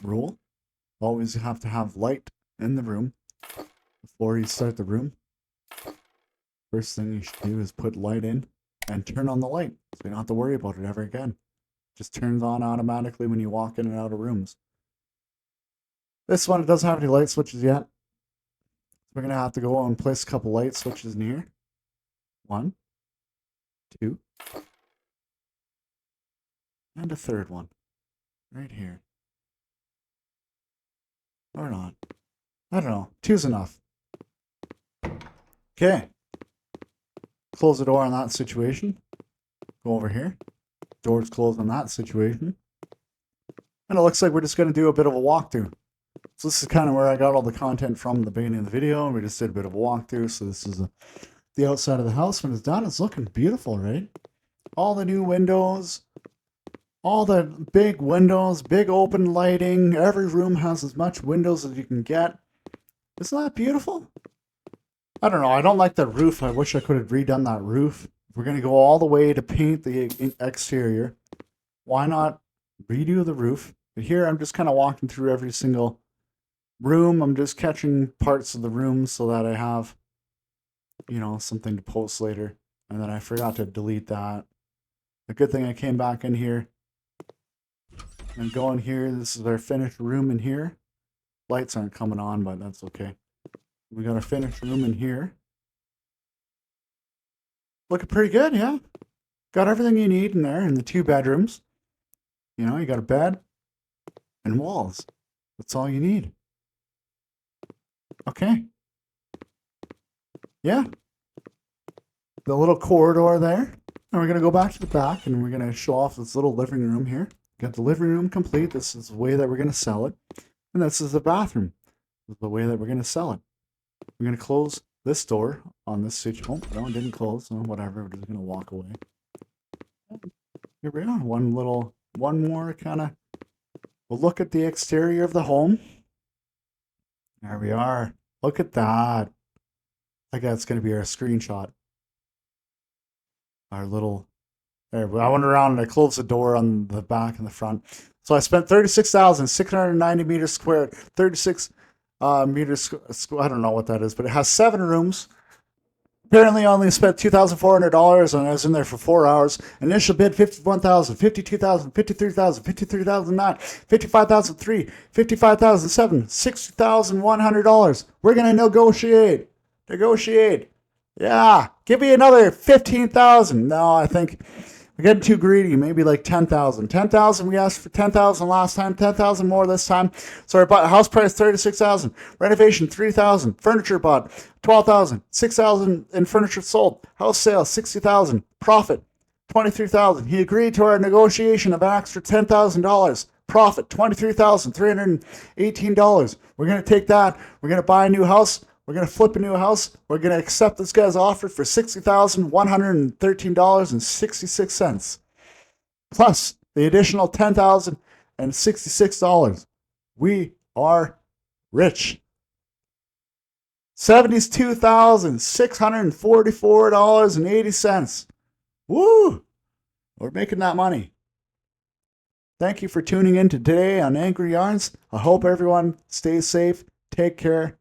rule. Always have to have light in the room before you start the room. First thing you should do is put light in and turn on the light so you don't have to worry about it ever again. Just turns on automatically when you walk in and out of rooms. This one, it doesn't have any light switches yet. We're going to have to go and place a couple light switches in here. 1, 2, and a third one right here. Or not. I don't know. 2's enough. Okay. Close the door on that situation. Go over here. Door's closed on that situation. And it looks like we're just going to do a bit of a walkthrough. So this is kind of where I got all the content from the beginning of the video. We just did a bit of a walkthrough. So this is the outside of the house. When it's done, it's looking beautiful, right? All the new windows. All the big windows, big open lighting. Every room has as much windows as you can get. Isn't that beautiful? I don't know. I don't like the roof. I wish I could have redone that roof. We're going to go all the way to paint the exterior. Why not redo the roof? But here I'm just kind of walking through every single room. I'm just catching parts of the room so that I have, you know, something to post later. And then I forgot to delete that. A good thing I came back in here. And go in here. This is our finished room in here. Lights aren't coming on, but that's okay. We got a finished room in here. Looking pretty good, yeah. Got everything you need in there in the 2 bedrooms. You know, you got a bed and walls. That's all you need. Okay. Yeah. The little corridor there. And we're going to go back to the back and we're going to show off this little living room here. Got the living room complete. This is the way that we're going to sell it. And this is the bathroom. This is the way that we're going to sell it. We're going to close this door on this switch. Oh, no, it didn't close. So whatever. We're just going to walk away. Here we are. One more kind of we'll look at the exterior of the home. There we are. Look at that. I think that's going to be our screenshot. Our little... There, I went around and I closed the door on the back and the front. So I spent 36,690 meters squared. 36 meters square. I don't know what that is, but it has 7 rooms. Apparently, I only spent $2,400 and I was in there for 4 hours. Initial bid $51,000, $52,000, $53,000, $53,009, $55,003, $55,007, $60,100. We're gonna negotiate. Yeah, give me another $15,000. No, I think we're getting too greedy. Maybe like $10,000. $10,000. We asked for $10,000 last time. $10,000 more this time. So I bought house price $36,000. Renovation $3,000. Furniture bought $12,000. $6,000 in furniture sold. House sale $60,000. Profit $23,000. He agreed to our negotiation of an extra $10,000. Profit $23,318. We're gonna take that. We're gonna buy a new house. We're going to flip a new house. We're going to accept this guy's offer for $60,113.66. Plus the additional $10,066. We are rich. $72,644.80. Woo! We're making that money. Thank you for tuning in today on Angry Yarns. I hope everyone stays safe. Take care.